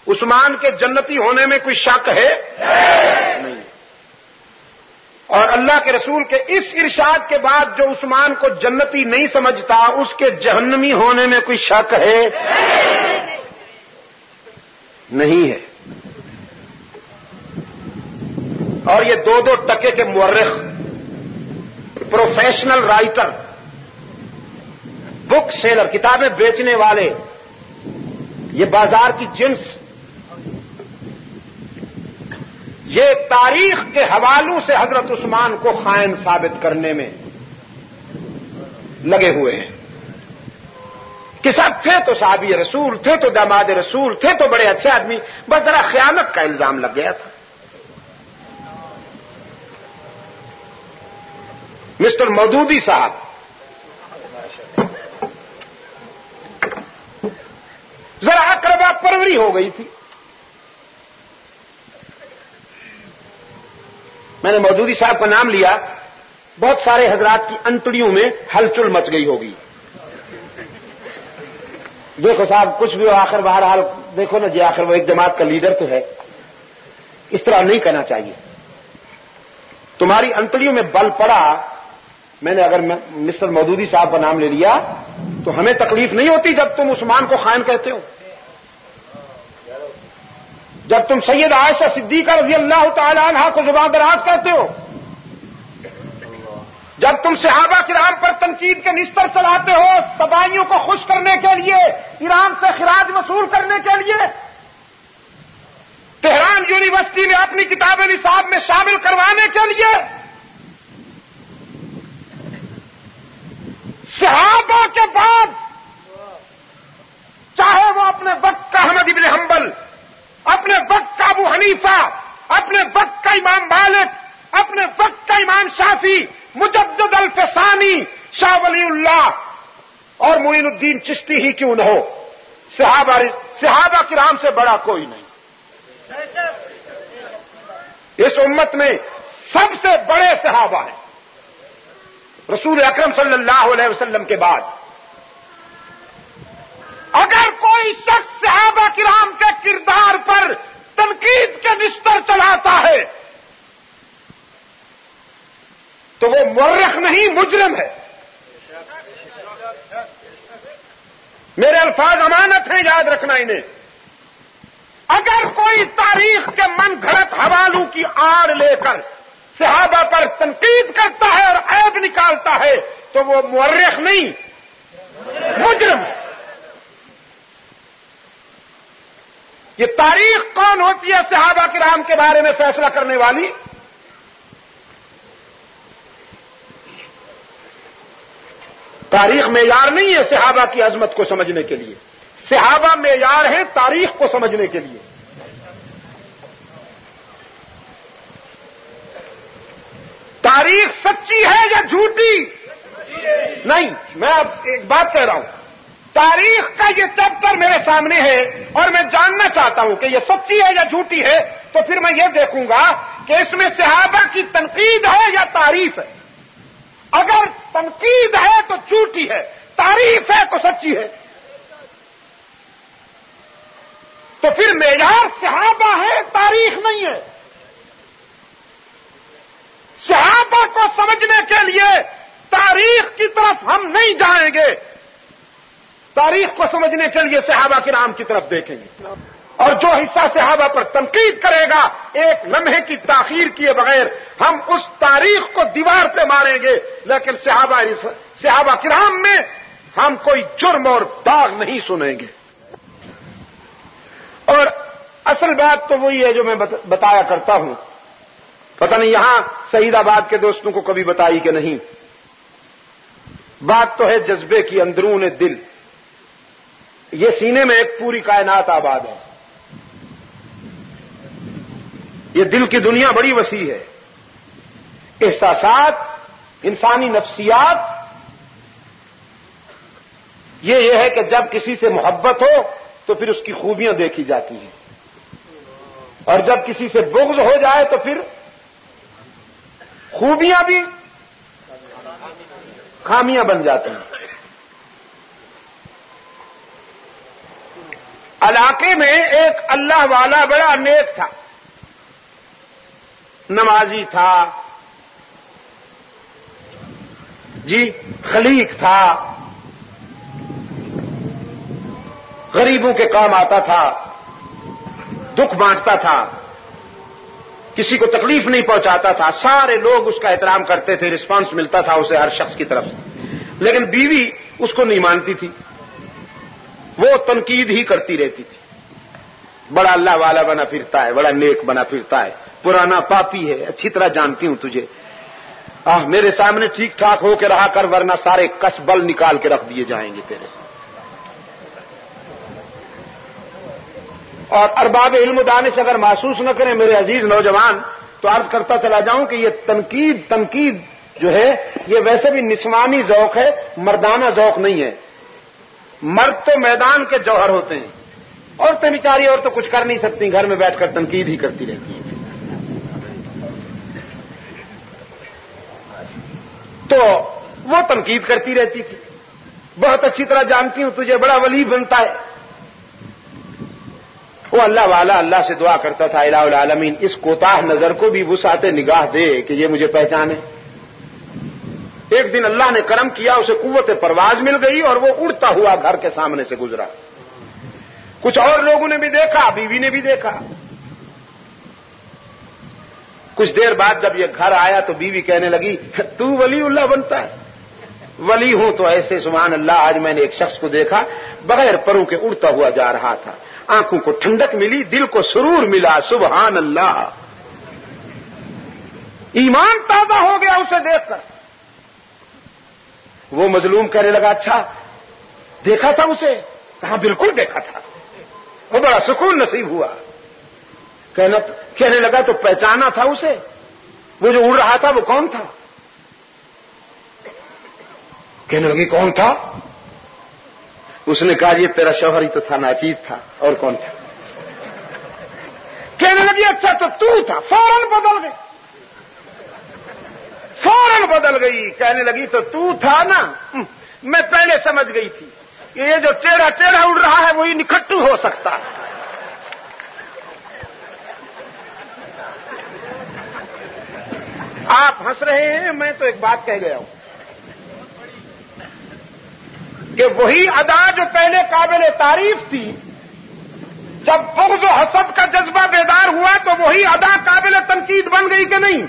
عثمان کے جنتی ہونے میں کوئی شک ہے؟ نہیں۔ اور اللہ کے رسول کے اس ارشاد کے بعد جو عثمان کو جنتی نہیں سمجھتا اس کے جہنمی ہونے میں کوئی شک ہے؟ نہیں ہے۔ اور یہ دو دو ٹکے کے مورخ، پروفیشنل رائٹر، بک سیلر، کتابیں بیچنے والے، یہ بازار کی جنس، یہ تاریخ کے حوالوں سے حضرت عثمان کو خائن ثابت کرنے میں لگے ہوئے ہیں کہ سب تھے تو صحابی رسول، تھے تو داماد رسول، تھے تو بڑے اچھے آدمی، بس ذرا خیانت کا الزام لگ گیا تھا۔ مسٹر مودودی صاحب ذرا اقربا پروری ہو گئی تھی۔ میں نے مودودی صاحب کا نام لیا، بہت سارے حضرات کی انتڑیوں میں ہلچل مچ گئی ہوگی۔ دیکھو صاحب کچھ بھی ہو، آخر بہرحال دیکھو نا جی، آخر وہ ایک جماعت کا لیڈر تو ہے، اس طرح نہیں کہنا چاہیے۔ تمہاری انتڑیوں میں بل پڑا، میں نے اگر مسٹر مودودی صاحب کا نام لے لیا تو ہمیں تکلیف نہیں ہوتی جب تم عثمان کو خائن کہتے ہو، جب تم سید عائشہ صدیقہ رضی اللہ تعالی عنہا کو زبان دراز کہتے ہو، جب تم صحابہ کرام پر تنقید کے نستر چلاتے ہو سبائیوں کو خوش کرنے کے لیے، ایران سے خراج وصول کرنے کے لیے، تہران یونیورسٹی میں اپنی کتابیں نصاب میں شامل کروانے کے لیے، صحابہ کے بعد چاہے وہ اپنے وقت کا احمد ابن حنبل، اپنے وقت کا ابو حنیفہ، اپنے وقت کا امام مالک، اپنے وقت کا امام شافعی، مجدد الفسانی، شاہ ولی اللہ اور معین الدین چشتی ہی کیوں نہ ہو، صحابہ کرام سے بڑا کوئی نہیں۔ اس امت میں سب سے بڑے صحابہ ہیں رسول اکرم صلی اللہ علیہ وسلم کے بعد۔ اگر کوئی شخص صحابہ کرام کے کردار پر تنقید کے نستر چلاتا ہے تو وہ مورخ نہیں، مجرم ہے۔ میرے الفاظ امانت ہیں، یاد رکھنا انہیں۔ اگر کوئی تاریخ کے من گھڑت حوالوں کی آڑ لے کر صحابہ پر تنقید کرتا ہے اور عیب نکالتا ہے تو وہ مورخ نہیں، مجرم ہے۔ یہ تاریخ کون ہوتی ہے صحابہ کرام کے بارے میں فیصلہ کرنے والی؟ تاریخ معیار نہیں ہے صحابہ کی عظمت کو سمجھنے کے لیے، صحابہ معیار ہیں تاریخ کو سمجھنے کے لیے۔ تاریخ سچی ہے یا جھوٹی؟ نہیں، میں اب ایک بات کہہ رہا ہوں، تاریخ کا یہ چیپٹر میرے سامنے ہے اور میں جاننا چاہتا ہوں کہ یہ سچی ہے یا جھوٹی ہے، تو پھر میں یہ دیکھوں گا کہ اس میں صحابہ کی تنقید ہے یا تعریف ہے۔ اگر تنقید ہے تو جھوٹی ہے، تعریف ہے تو سچی ہے۔ تو پھر معیار صحابہ ہے، تاریخ نہیں ہے۔ صحابہ کو سمجھنے کے لیے تاریخ کی طرف ہم نہیں جائیں گے، تاریخ کو سمجھنے کے لیے صحابہ کرام کی طرف دیکھیں گے، اور جو حصہ صحابہ پر تنقید کرے گا ایک لمحے کی تاخیر کیے بغیر ہم اس تاریخ کو دیوار پہ ماریں گے، لیکن صحابہ کرام میں ہم کوئی جرم اور داغ نہیں سنیں گے۔ اور اصل بات تو وہی ہے جو میں بتایا کرتا ہوں، پتہ نہیں یہاں سعید آباد کے دوستوں کو کبھی بتائی کہ نہیں، بات تو ہے جذبے کی، اندرون دل۔ یہ سینے میں ایک پوری کائنات آباد ہے، یہ دل کی دنیا بڑی وسیع ہے، احساسات، انسانی نفسیات۔ یہ ہے کہ جب کسی سے محبت ہو تو پھر اس کی خوبیاں دیکھی جاتی ہیں، اور جب کسی سے بغض ہو جائے تو پھر خوبیاں بھی خامیاں بن جاتی ہیں۔ علاقے میں ایک اللہ والا بڑا نیک تھا، نمازی تھا، جی خلیق تھا، غریبوں کے کام آتا تھا، دکھ بانٹتا تھا، کسی کو تکلیف نہیں پہنچاتا تھا، سارے لوگ اس کا احترام کرتے تھے، رسپانس ملتا تھا اسے ہر شخص کی طرف سے۔ لیکن بیوی اس کو نہیں مانتی تھی، وہ تنقید ہی کرتی رہتی تھی۔ بڑا اللہ والا بنا پھرتا ہے، بڑا نیک بنا پھرتا ہے، پرانا پاپی ہے، اچھی طرح جانتی ہوں تجھے، میرے سامنے ٹھیک ٹھاک ہو کے رہا کر ورنہ سارے کس بل نکال کے رکھ دیے جائیں گے تیرے۔ اور ارباب علم و دانش اگر محسوس نہ کریں میرے عزیز نوجوان تو عرض کرتا چلا جاؤں کہ یہ تنقید جو ہے یہ ویسے بھی نسوانی ذوق ہے، مردانہ ذوق نہیں ہے۔ مرد تو میدان کے جوہر ہوتے ہیں، عورتیں بیچاری اور تو کچھ کر نہیں سکتی، گھر میں بیٹھ کر تنقید ہی کرتی رہتی ہیں۔ تو وہ تنقید کرتی رہتی تھی، بہت اچھی طرح جانتی ہوں تجھے، بڑا ولی بنتا ہے۔ وہ اللہ والا اللہ سے دعا کرتا تھا الہ العالمین اس کوتاہ نظر کو بھی وسعت نگاہ دے کہ یہ مجھے پہچانے۔ ایک دن اللہ نے کرم کیا، اسے قوت پرواز مل گئی اور وہ اڑتا ہوا گھر کے سامنے سے گزرا۔ کچھ اور لوگوں نے بھی دیکھا، بیوی نے بھی دیکھا۔ کچھ دیر بعد جب یہ گھر آیا تو بیوی کہنے لگی تو ولی اللہ بنتا ہے؟ ولی ہوں تو ایسے سبحان اللہ، آج میں نے ایک شخص کو دیکھا بغیر پروں کے اڑتا ہوا جا رہا تھا، آنکھوں کو ٹھنڈک ملی، دل کو سرور ملا، سبحان اللہ، ایمان تازہ ہو گیا اسے دیکھ کر۔ وہ مظلوم کہنے لگا اچھا دیکھا تھا اسے؟ کہا بالکل دیکھا تھا، وہ بڑا سکون نصیب ہوا۔ کہنے لگا تو پہچانا تھا اسے؟ وہ جو اڑ رہا تھا وہ کون تھا؟ کہنے لگی کون تھا؟ اس نے کہا یہ تیرا شوہر ہی تو تھا، ناچیز تھا، اور کون تھا؟ کہنے لگی اچھا تو تھا، فوراً بدل گئی، کہنے لگی تو تھا نا، میں پہلے سمجھ گئی تھی کہ یہ جو ٹیڑھا اڑ رہا ہے وہی نکھٹو ہو سکتا ہے۔ آپ ہنس رہے ہیں، میں تو ایک بات کہہ گیا ہوں کہ وہی ادا جو پہلے قابل تعریف تھی، جب بغض و حسد کا جذبہ بیدار ہوا تو وہی ادا قابل تنقید بن گئی کہ نہیں؟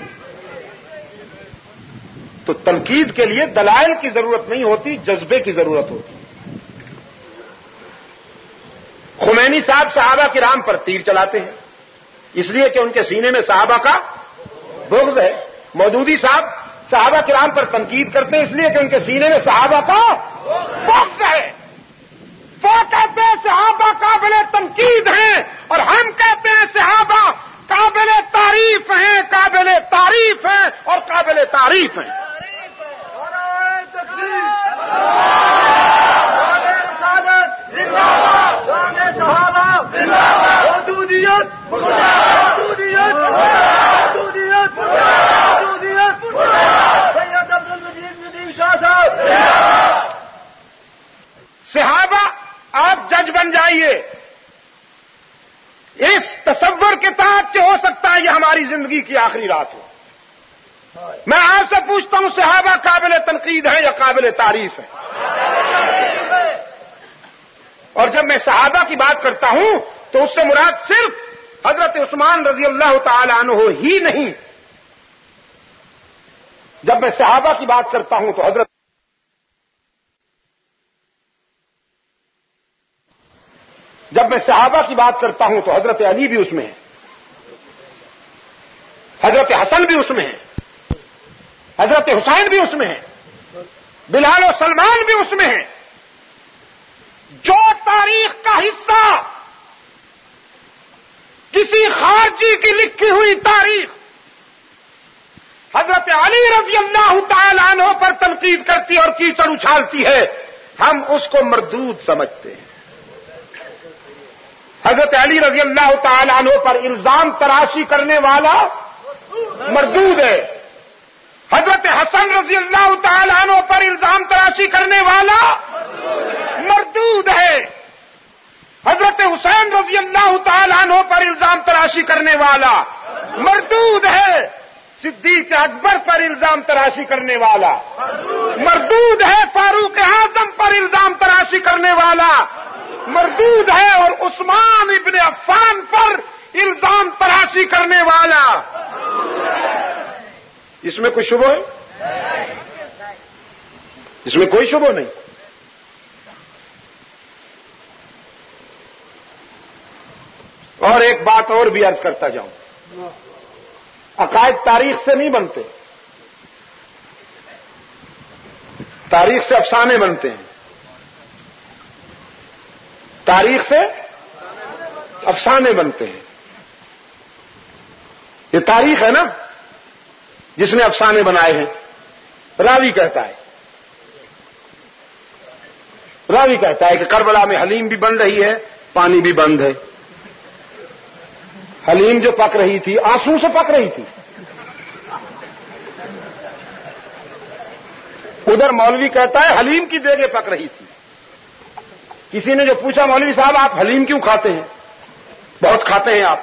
تو تنقید کے لیے دلائل کی ضرورت نہیں ہوتی، جذبے کی ضرورت ہوتی۔ خمینی صاحب صحابہ کرام پر تیر چلاتے ہیں اس لیے کہ ان کے سینے میں صحابہ کا بغض ہے۔ مودودی صاحب صحابہ کرام پر تنقید کرتے ہیں اس لیے کہ ان کے سینے میں صحابہ کا بغض ہے۔ وہ کہتے ہیں صحابہ قابل تنقید ہیں اور ہم کہتے ہیں صحابہ قابل تعریف ہیں اور قابل تعریف ہیں۔ بن جائیے اس تصور کے تحت کہ ہو سکتا ہے یہ ہماری زندگی کی آخری رات ہو. میں آپ سے پوچھتا ہوں صحابہ قابل تنقید ہیں یا قابل تعریف ہیں؟ اور جب میں صحابہ کی بات کرتا ہوں تو اس سے مراد صرف حضرت عثمان رضی اللہ تعالی عنہ ہی نہیں. جب میں صحابہ کی بات کرتا ہوں تو جب میں صحابہ کی بات کرتا ہوں تو حضرت علی بھی اس میں ہے, حضرت حسن بھی اس میں ہے, حضرت حسین بھی اس میں ہے, بلال و سلمان بھی اس میں ہیں. جو تاریخ کا حصہ کسی خارجی کی لکھی ہوئی تاریخ حضرت علی رضی اللہ تعالی عنہ پر تنقید کرتی اور کیچڑ اچھالتی ہے, ہم اس کو مردود سمجھتے ہیں. حضرت علی رضی اللہ تعالی عنہ پر الزام تراشی کرنے والا مردود ہے. حضرت حسن رضی اللہ تعالی عنہ پر الزام تراشی کرنے والا مردود ہے. حضرت حسین رضی اللہ تعالی عنہ پر الزام تراشی کرنے والا مردود ہے. صدیق اکبر پر الزام تراشی کرنے والا مردود ہے. فاروق اعظم پر الزام تراشی کرنے والا مردود ہے. اور عثمان ابن عفان پر الزام تراشی کرنے والا. اس میں کوئی شبہ ہے؟ اس میں کوئی شبہ نہیں. اور ایک بات اور بھی عرض کرتا جاؤں, عقائد تاریخ سے نہیں بنتے, تاریخ سے افسانے بنتے ہیں. تاریخ سے افسانے بنتے ہیں. یہ تاریخ ہے نا جس نے افسانے بنائے ہیں. راوی کہتا ہے کہ کربلا میں حلیم بھی بن رہی ہے, پانی بھی بند ہے. حلیم جو پک رہی تھی آنسو سے پک رہی تھی. ادھر مولوی کہتا ہے حلیم کی دیگیں پک رہی تھی. کسی نے جو پوچھا مولوی صاحب آپ حلیم کیوں کھاتے ہیں؟ بہت کھاتے ہیں آپ.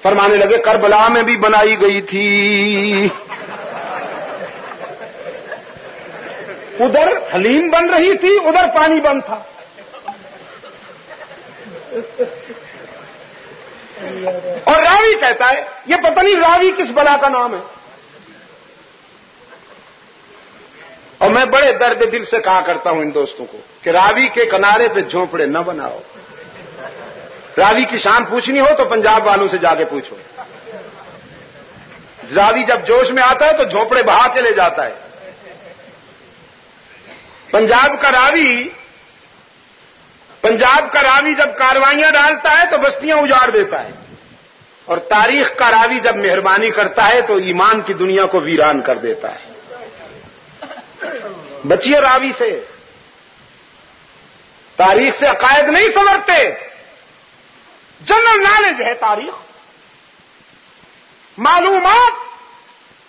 فرمانے لگے کربلا میں بھی بنائی گئی تھی, ادھر حلیم بن رہی تھی, ادھر پانی بند تھا. اور راوی کہتا ہے, یہ پتہ نہیں راوی کس بلا کا نام ہے. اور میں بڑے درد دل سے کہا کرتا ہوں ان دوستوں کو کہ راوی کے کنارے پہ جھونپڑے نہ بناؤ. راوی کی شان پوچھنی ہو تو پنجاب والوں سے جا کے پوچھو. راوی جب جوش میں آتا ہے تو جھونپڑے بہا کے لے جاتا ہے. پنجاب کا راوی جب کاروائیاں ڈالتا ہے تو بستیاں اجاڑ دیتا ہے. اور تاریخ کا راوی جب مہربانی کرتا ہے تو ایمان کی دنیا کو ویران کر دیتا ہے. بچیے راوی سے. تاریخ سے عقائد نہیں سنورتے, جنرل نالج ہے تاریخ.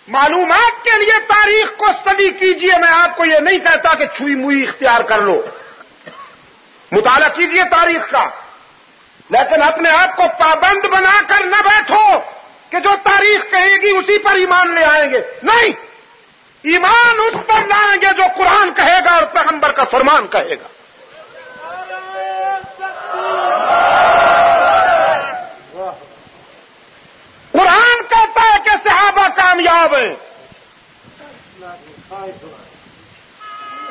معلومات کے لیے تاریخ کو اسٹڈی کیجئے. میں آپ کو یہ نہیں کہتا کہ چھوئی موئی اختیار کر لو, مطالعہ کیجئے تاریخ کا, لیکن اپنے آپ کو پابند بنا کر نہ بیٹھو کہ جو تاریخ کہے گی اسی پر ایمان لے آئیں گے. نہیں, ایمان اس پر لائیں گے جو قرآن کہے گا اور پیغمبر کا فرمان کہے گا. قرآن کہتا ہے کہ صحابہ کامیاب ہیں.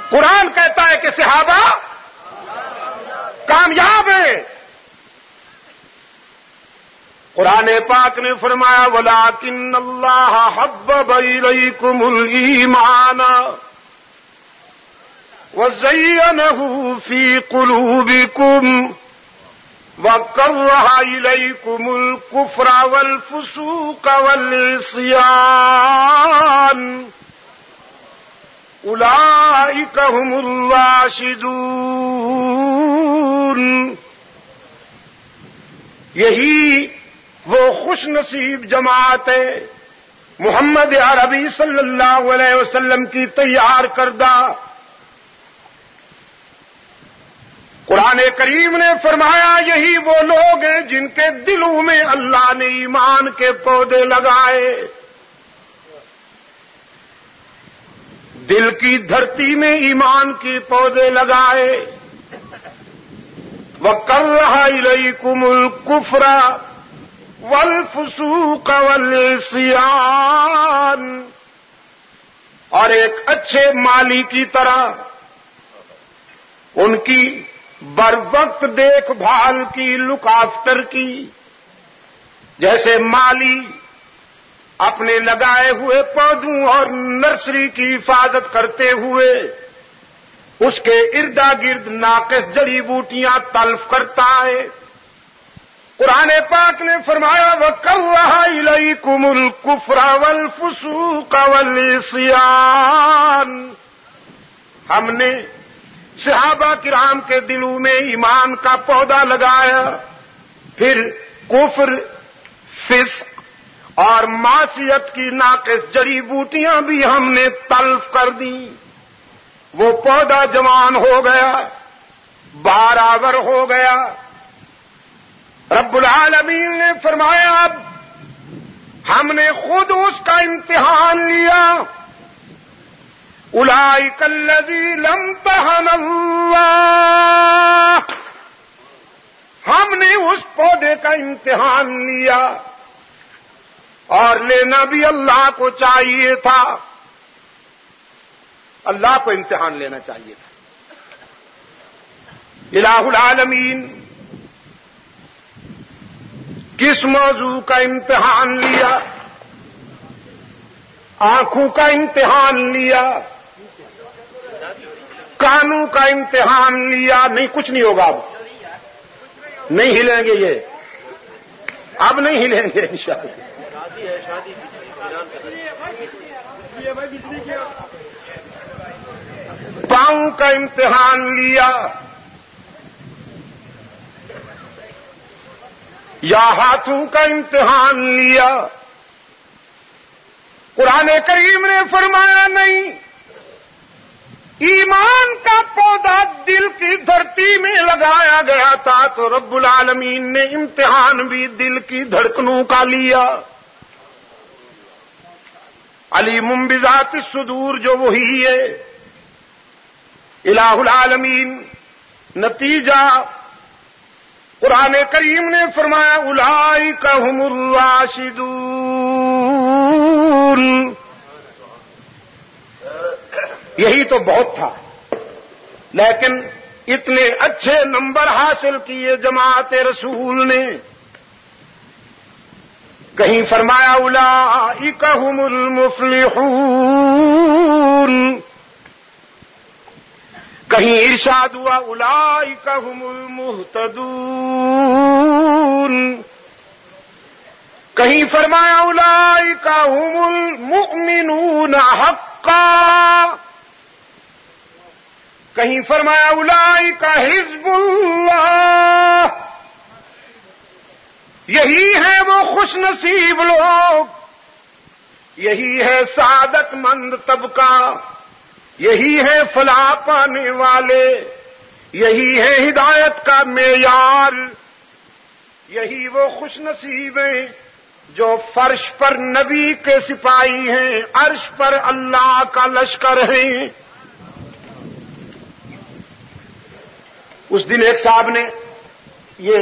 قرآن کہتا ہے کہ صحابہ کامیاب ہیں. قرآن پاک نے فرمایا وَلَٰكِنَّ اللَّهَ حَبَّبَ إِلَيْكُمُ الْإِيمَانَ وَزَيَّنَهُ فِي قُلُوبِكُمْ وَكَرَّهَ إِلَيْكُمُ الْكُفْرَ وَالْفُسُوقَ وَالْعِصْيَانَ أُولَٰئِكَ هُمُ الرَّاشِدُونَ. یہی وہ خوش نصیب جماعت ہے محمد عربی صلی اللہ علیہ وسلم کی تیار کردہ. قرآن قرآن کریم نے فرمایا یہی وہ لوگ ہیں جن کے دلوں میں اللہ نے ایمان کے پودے لگائے، دل کی دھرتی میں ایمان کے پودے لگائے۔ وَكَرَّهَ إِلَيْكُمُ الْكُفْرَ وَالْفُسُوقَ وَالْعِصْيَانَ، اور ایک اچھے مالی کی طرح ان کی بر وقت دیکھ بھال کی، لک آفٹر کی، جیسے مالی اپنے لگائے ہوئے پودوں اور نرسری کی حفاظت کرتے ہوئے اس کے اردا گرد ناقص جڑی بوٹیاں تلف کرتا ہے، قرآن پاک نے فرمایا وَكَرَّهَ إِلَيْكُمُ الْكُفْرَ وَالْفُسُوقَ وَالْعِصْيَانَ، ہم نے صحابہ کرام کے دلوں میں ایمان کا پودا لگایا، پھر کفر، فسق اور معصیت کی ناقص جڑی بوٹیاں بھی ہم نے تلف کر دی، وہ پودا جوان ہو گیا، بہار آور ہو گیا۔ رب العالمین نے فرمایا اب ہم نے خود اس کا امتحان لیا، اولئک الذین امتحن اللہ، ہم نے اس پودے کا امتحان لیا، اور لینا بھی اللہ کو چاہیے تھا، اللہ کو امتحان لینا چاہیے تھا۔ الہ العالمین کس موضوع کا امتحان لیا؟ آنکھوں کا امتحان لیا، کانوں کا امتحان لیا، نہیں کچھ نہیں ہوگا، اب نہیں ہلیں گے، یہ اب نہیں ہلیں گے انشاءاللہ۔ پاؤں کا امتحان لیا یا ہاتھوں کا امتحان لیا؟ قرآن کریم نے فرمایا نہیں، ایمان کا پودا دل کی دھرتی میں لگایا گیا تھا تو رب العالمین نے امتحان بھی دل کی دھڑکنوں کا لیا۔ علیم بذات الصدور جو وہی ہے الہ العالمین۔ نتیجہ قرآن کریم نے فرمایا اولئک ھم الراشدون، یہی تو بہت تھا، لیکن اتنے اچھے نمبر حاصل کیے جماعت رسول نے۔ کہیں فرمایا اولئک ھم المفلحون، کہیں ارشاد ہوا اولئک ھم المہتدون، کہیں فرمایا اولئک ھم المؤمنون حقا، کہیں فرمایا اولئک حزب اللہ، یہی ہے وہ خوش نصیب لوگ، یہی ہے سعادت مند طبقہ، یہی ہے فلاح پانے والے، یہی ہے ہدایت کا معیار، یہی وہ خوش نصیب ہیں جو فرش پر نبی کے سپاہی ہیں، عرش پر اللہ کا لشکر ہیں۔ اس دن ایک صاحب نے یہ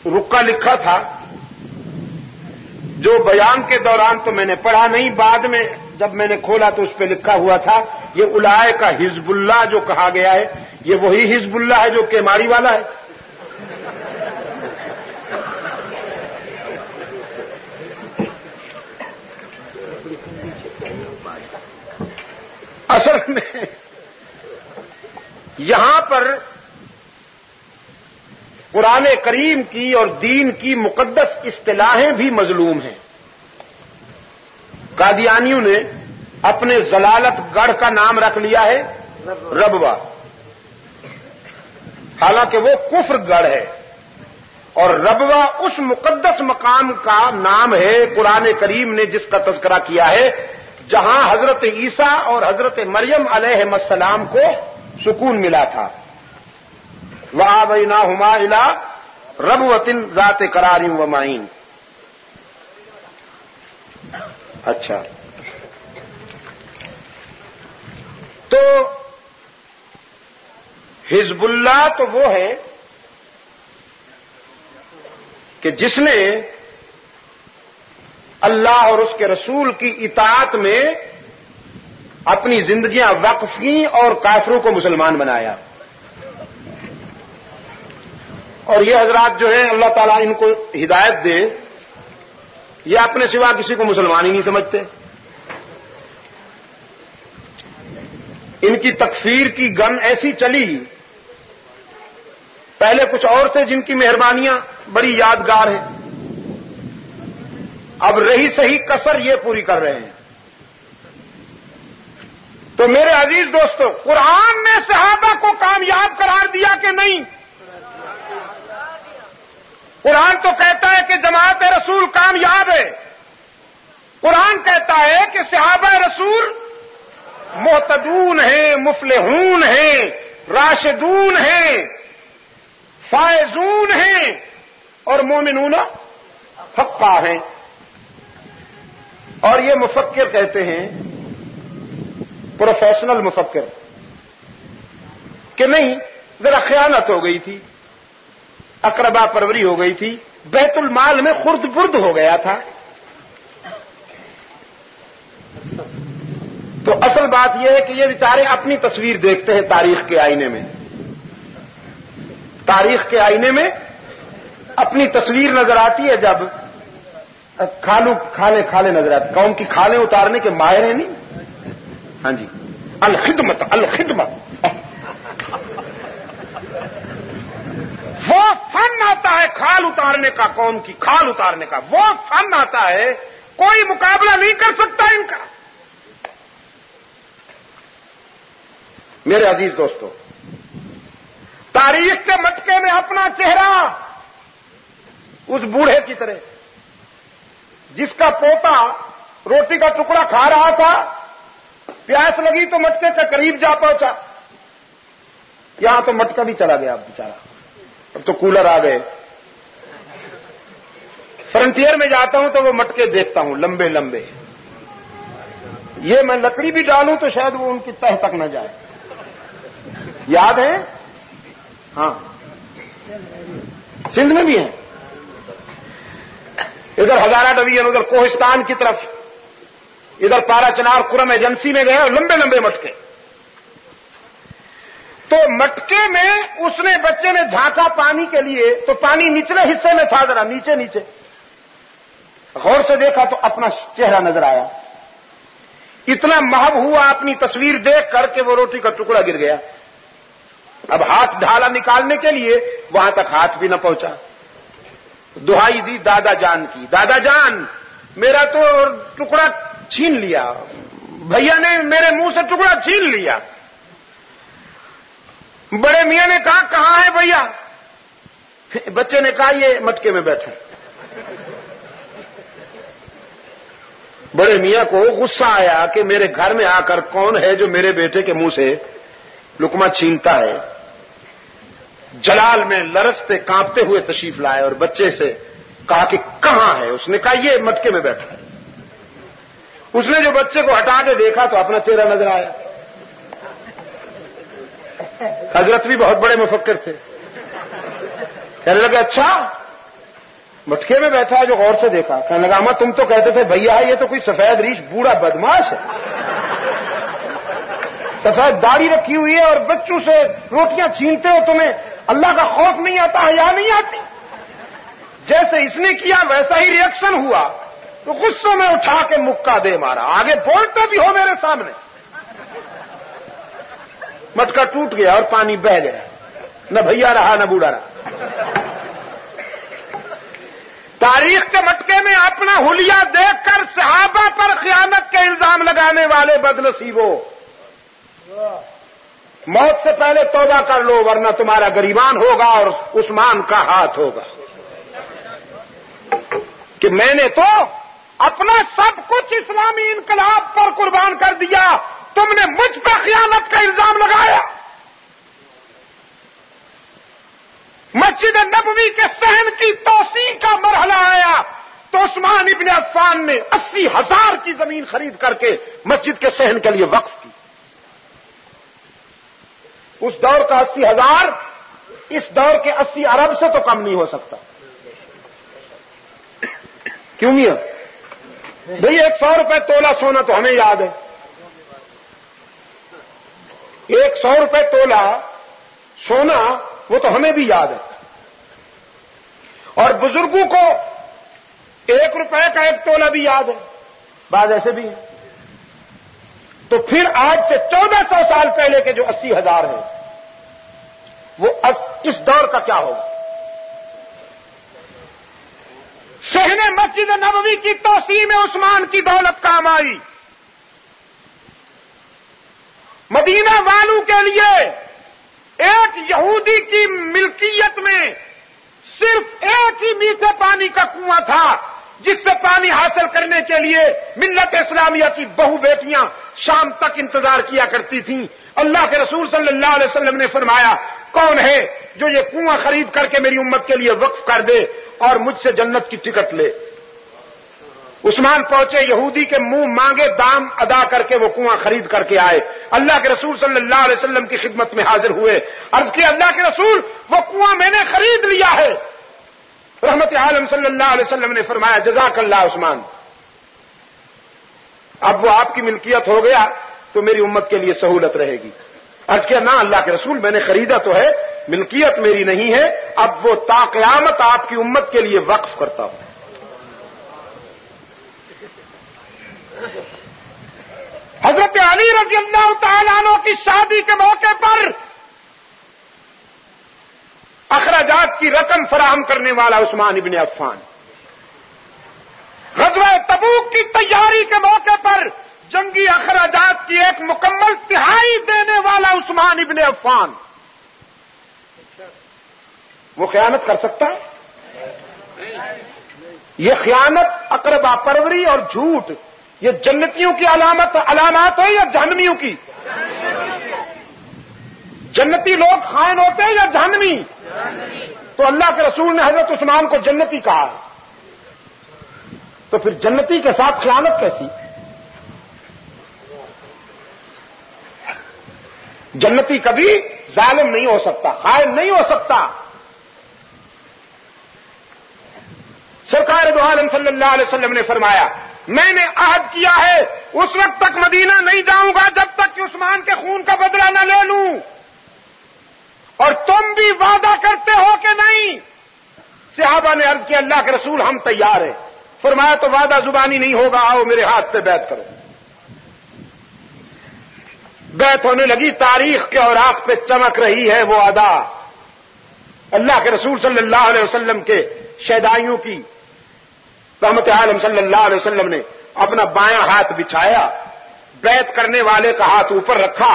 رکا لکھا تھا، جو بیان کے دوران تو میں نے پڑھا نہیں، بعد میں جب میں نے کھولا تو اس پہ لکھا ہوا تھا یہ اولئک کا حزب اللہ جو کہا گیا ہے، یہ وہی حزب اللہ ہے جو کیماری والا ہے۔ اصل میں یہاں پر قرآن کریم کی اور دین کی مقدس اصطلاحیں بھی مظلوم ہیں۔ قادیانیوں نے اپنے ضلالت گڑھ کا نام رکھ لیا ہے ربوہ، حالانکہ وہ کفر گڑھ ہے، اور ربوہ اس مقدس مقام کا نام ہے قرآن کریم نے جس کا تذکرہ کیا ہے جہاں حضرت عیسیٰ اور حضرت مریم علیہ السلام کو سکون ملا تھا۔ وآویناہما الی ربوۃ ذات قرار ومعین. اچھا، تو حزب اللہ تو وہ ہے کہ جس نے اللہ اور اس کے رسول کی اطاعت میں اپنی زندگیاں وقف کی اور کافروں کو مسلمان بنایا. اور یہ حضرات جو ہیں اللہ تعالیٰ ان کو ہدایت دے، یہ اپنے سوا کسی کو مسلمان ہی نہیں سمجھتے. ان کی تکفیر کی گن ایسی چلی، پہلے کچھ اور تھے جن کی مہربانیاں بڑی یادگار ہیں، اب رہی صحیح کسر یہ پوری کر رہے ہیں. تو میرے عزیز دوستو، قرآن نے صحابہ کو کامیاب قرار دیا کہ نہیں؟ قرآن تو کہتا ہے کہ جماعت رسول کامیاب ہے. قرآن کہتا ہے کہ صحابہ رسول محتدون ہیں، مفلحون ہیں، راشدون ہیں، فائزون ہیں اور مومنون حقا ہیں. اور یہ مفکر کہتے ہیں، پروفیشنل مفکر، کہ نہیں، ذرا خیانت ہو گئی تھی، اقربا پروری ہو گئی تھی، بیت المال میں خرد برد ہو گیا تھا. تو اصل بات یہ ہے کہ یہ بیچارے اپنی تصویر دیکھتے ہیں تاریخ کے آئینے میں. تاریخ کے آئینے میں اپنی تصویر نظر آتی ہے، جب کھالے نظر آتی. قوم کی کھالیں اتارنے کے ماہر ہیں نہیں؟ ہاں جی، الخدمت الخدمت. وہ فن آتا ہے کھال اتارنے کا، قوم کی کھال اتارنے کا وہ فن آتا ہے، کوئی مقابلہ نہیں کر سکتا ان کا. میرے عزیز دوستو، تاریخ کے مٹکے میں اپنا چہرہ اس بوڑھے کی طرح جس کا پوتا روٹی کا ٹکڑا کھا رہا تھا، پیاس لگی تو مٹکے کے قریب جا پہنچا. یہاں تو مٹکا بھی چلا گیا اب بیچارہ، اب تو کولر آ گئے. فرنٹیئر میں جاتا ہوں تو وہ مٹکے دیکھتا ہوں لمبے لمبے. یہ میں لکڑی بھی ڈالوں تو شاید وہ ان کی تہ تک نہ جائے. یاد ہے؟ ہاں، سندھ میں بھی ہیں، ادھر ہزارہ ڈویژن، ادھر کوہستان کی طرف، ادھر پارا چنار کرم ایجنسی میں گئے، لمبے لمبے مٹکے. تو مٹکے میں اس نے بچے نے جھانکا پانی کے لیے، تو پانی نچلے حصے میں تھا، ذرا نیچے نیچے غور سے دیکھا تو اپنا چہرہ نظر آیا. اتنا محب ہوا اپنی تصویر دیکھ کر کے وہ روٹی کا ٹکڑا گر گیا. اب ہاتھ ڈھالا نکالنے کے لیے، وہاں تک ہاتھ بھی نہ پہنچا. دہائی دی دادا جان کی، دادا جان میرا تو ٹکڑا چھین لیا، بھیا نے میرے منہ سے ٹکڑا چھین لیا. بڑے میاں نے کہا کہاں ہے بھیا؟ بچے نے کہا یہ مٹکے میں بیٹھا. بڑے میاں کو غصہ آیا کہ میرے گھر میں آ کر کون ہے جو میرے بیٹے کے منہ سے لقمہ چھینتا ہے. جلال میں لرزتے کانپتے ہوئے تشریف لائے اور بچے سے کہا کہ کہاں ہے؟ اس نے کہا یہ مٹکے میں بیٹھا ہے. اس نے جو بچے کو ہٹا کے دیکھا تو اپنا چہرہ نظر آیا. حضرت بھی بہت بڑے مفکر تھے، کہنے لگے اچھا مٹکے میں بیٹھا ہے، جو غور سے دیکھا. کہنے لگا تم تو کہتے تھے بھیا یہ تو کوئی سفید ریش بوڑھا بدماش ہے، سفید داڑھی رکھی ہوئی ہے اور بچوں سے روٹیاں چھینتے ہو، تمہیں اللہ کا خوف نہیں آتا، حیا نہیں آتی؟ جیسے اس نے کیا ویسا ہی ری ایکشن ہوا تو غصوں میں اٹھا کے مکہ دے مارا. آگے بولتے بھی ہو میرے سامنے. مٹکا ٹوٹ گیا اور پانی بہہ گیا، نہ بھیا رہا نہ بوڑھا رہا. تاریخ کے مٹکے میں اپنا حلیہ دیکھ کر صحابہ پر خیانت کے الزام لگانے والے بدنصیبوں، موت سے پہلے توبہ کر لو ورنہ تمہارا گریبان ہوگا اور عثمان کا ہاتھ ہوگا. کہ میں نے تو اپنا سب کچھ اسلامی انقلاب پر قربان کر دیا، تم نے مجھ پر خیانت کا الزام لگایا. مسجد نبوی کے صحن کی توسیع کا مرحلہ آیا تو عثمان ابن عفان نے 80,000 کی زمین خرید کر کے مسجد کے صحن کے لیے وقف کی. اس دور کا 80,000 اس دور کے 80 ارب سے تو کم نہیں ہو سکتا. کیوں میاں بھئی 100 روپے تولہ سونا تو ہمیں یاد ہے. 100 روپے تولہ سونا وہ تو ہمیں بھی یاد ہے. اور بزرگوں کو 1 روپے کا 1 تولہ بھی یاد ہے. بعض ایسے بھی ہیں. تو پھر آج سے 1400 سال پہلے کے جو 80,000 ہیں وہ اس دور کا کیا ہوگا؟ صحن مسجد نبوی کی توسیع میں عثمان کی دولت کام آئی. مدینہ والوں کے لیے ایک یہودی کی ملکیت میں صرف ایک ہی میٹھے پانی کا کنواں تھا جس سے پانی حاصل کرنے کے لیے ملت اسلامیہ کی بہو بیٹیاں شام تک انتظار کیا کرتی تھیں. اللہ کے رسول صلی اللہ علیہ وسلم نے فرمایا کون ہے جو یہ کنواں خرید کر کے میری امت کے لیے وقف کر دے اور مجھ سے جنت کی ٹکٹ لے؟ عثمان پہنچے, یہودی کے منہ مانگے دام ادا کر کے وہ کنواں خرید کر کے آئے. اللہ کے رسول صلی اللہ علیہ وسلم کی خدمت میں حاضر ہوئے. عرض کیا اللہ کے رسول وہ کنواں میں نے خرید لیا ہے. رحمت عالم صلی اللہ علیہ وسلم نے فرمایا جزاک اللہ عثمان, اب وہ آپ کی ملکیت ہو گیا تو میری امت کے لیے سہولت رہے گی. عرض کیا نہ اللہ کے رسول میں نے خریدا تو ہے, ملکیت میری نہیں ہے, اب وہ تا قیامت آپ کی امت کے لیے وقف کرتا ہوں. حضرت علی رضی اللہ تعالیٰ عنہ کی شادی کے موقع پر اخراجات کی رقم فراہم کرنے والا عثمان ابن عفان. غزوہ تبوک کی تیاری کے موقع پر جنگی اخراجات کی ایک مکمل تہائی دینے والا عثمان ابن عفان. وہ خیانت کر سکتا ہے؟ یہ خیانت اقربا پروری اور جھوٹ یہ جنتیوں کی علامات ہے یا جہنمیوں کی؟ جنتی لوگ خائن ہوتے ہیں یا جہنمی؟ تو اللہ کے رسول نے حضرت عثمان کو جنتی کہا ہے, تو پھر جنتی کے ساتھ خیانت کیسی؟ جنتی کبھی ظالم نہیں ہو سکتا, خائن نہیں ہو سکتا. سرکار دو عالم صلی اللہ علیہ وسلم نے فرمایا میں نے عہد کیا ہے اس وقت تک مدینہ نہیں جاؤں گا جب تک کہ عثمان کے خون کا بدلہ نہ لے لوں, اور تم بھی وعدہ کرتے ہو کہ نہیں؟ صحابہ نے عرض کیا اللہ کے رسول ہم تیار ہیں. فرمایا تو وعدہ زبانی نہیں ہوگا, آؤ میرے ہاتھ پہ بیعت کرو. بیعت ہونے لگی, تاریخ کے اوراق پہ چمک رہی ہے وہ ادا. اللہ کے رسول صلی اللہ علیہ وسلم کے شیدائیوں کی رحمت عالم صلی اللہ علیہ وسلم نے اپنا بایاں ہاتھ بچھایا, بیعت کرنے والے کا ہاتھ اوپر رکھا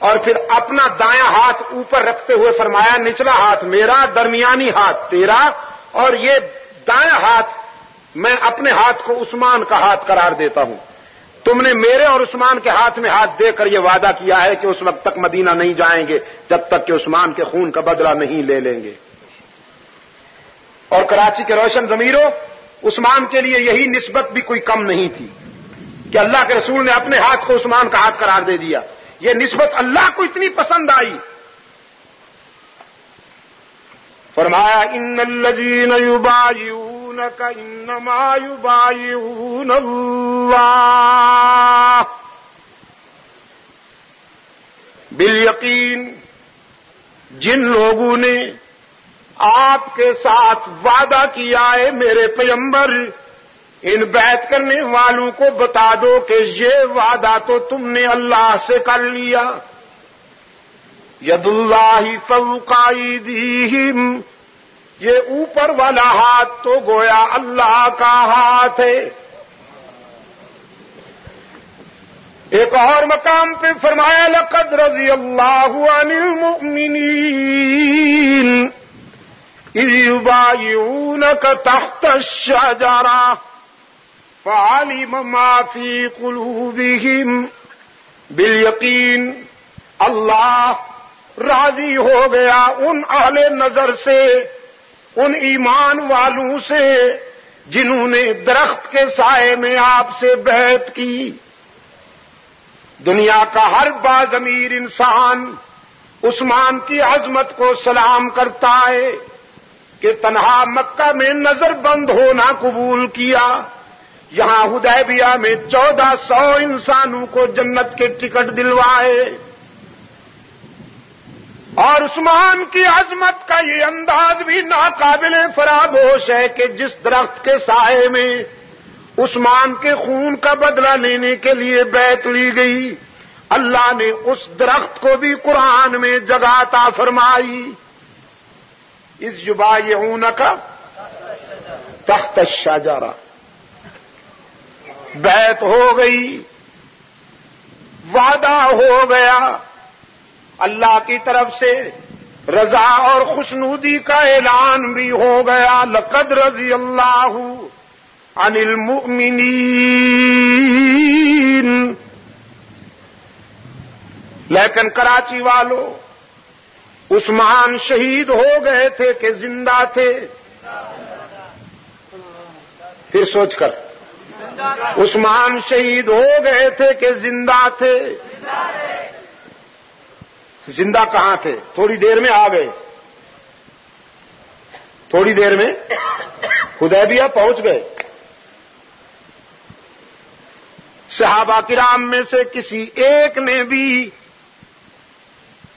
اور پھر اپنا دایاں ہاتھ اوپر رکھتے ہوئے فرمایا نچلا ہاتھ میرا, درمیانی ہاتھ تیرا, اور یہ دایاں ہاتھ میں اپنے ہاتھ کو عثمان کا ہاتھ قرار دیتا ہوں. تم نے میرے اور عثمان کے ہاتھ میں ہاتھ دے کر یہ وعدہ کیا ہے کہ اس وقت تک مدینہ نہیں جائیں گے جب تک کہ عثمان کے خون کا بدلہ نہیں لے لیں گے. اور کراچی کے روشن ضمیروں, عثمان کے لیے یہی نسبت بھی کوئی کم نہیں تھی کہ اللہ کے رسول نے اپنے ہاتھ کو عثمان کا ہاتھ قرار دے دیا. یہ نسبت اللہ کو اتنی پسند آئی, فرمایا ان الذین یبایعونک انما یبایعون اللہ بالیقین. جن لوگوں نے آپ کے ساتھ وعدہ کیا ہے میرے پیغمبر, ان بیعت کرنے والوں کو بتا دو کہ یہ وعدہ تو تم نے اللہ سے کر لیا. ید اللہ فوق ایدیہم, یہ اوپر والا ہاتھ تو گویا اللہ کا ہاتھ ہے. ایک اور مقام پہ فرمایا لقد رضی اللہ عن المؤمنین اذ یبایعونک تحت الشجرہ فعلم ما فی قلوبہم بالیقین. اللہ راضی ہو گیا ان اہل نظر سے، ان ایمان والوں سے جنہوں نے درخت کے سائے میں آپ سے بیعت کی۔ دنیا کا ہر باضمیر انسان عثمان کی عظمت کو سلام کرتا ہے کہ تنہا مکہ میں نظر بند ہونا قبول کیا، یہاں حدیبیہ میں 1400 انسانوں کو جنت کے ٹکٹ دلوائے۔ اور عثمان کی عظمت کا یہ انداز بھی ناقابل فراموش ہے کہ جس درخت کے سائے میں عثمان کے خون کا بدلہ لینے کے لیے بیعت لی گئی، اللہ نے اس درخت کو بھی قرآن میں جگہ عطا فرمائی۔ اذ یبایعونک تحت الشجرہ، بیعت ہو گئی، وعدہ ہو گیا، اللہ کی طرف سے رضا اور خوشنودی کا اعلان بھی ہو گیا۔ لقد رضی اللہ عن المؤمنین۔ لیکن کراچی والوں، عثمان شہید ہو گئے تھے کہ زندہ تھے؟ پھر سوچ کر، عثمان شہید ہو گئے تھے کہ زندہ تھے؟ زندہ کہاں تھے؟ تھوڑی دیر میں آ گئے، تھوڑی دیر میں حدیبیہ پہنچ گئے۔ صحابہ کرام میں سے کسی ایک نے بھی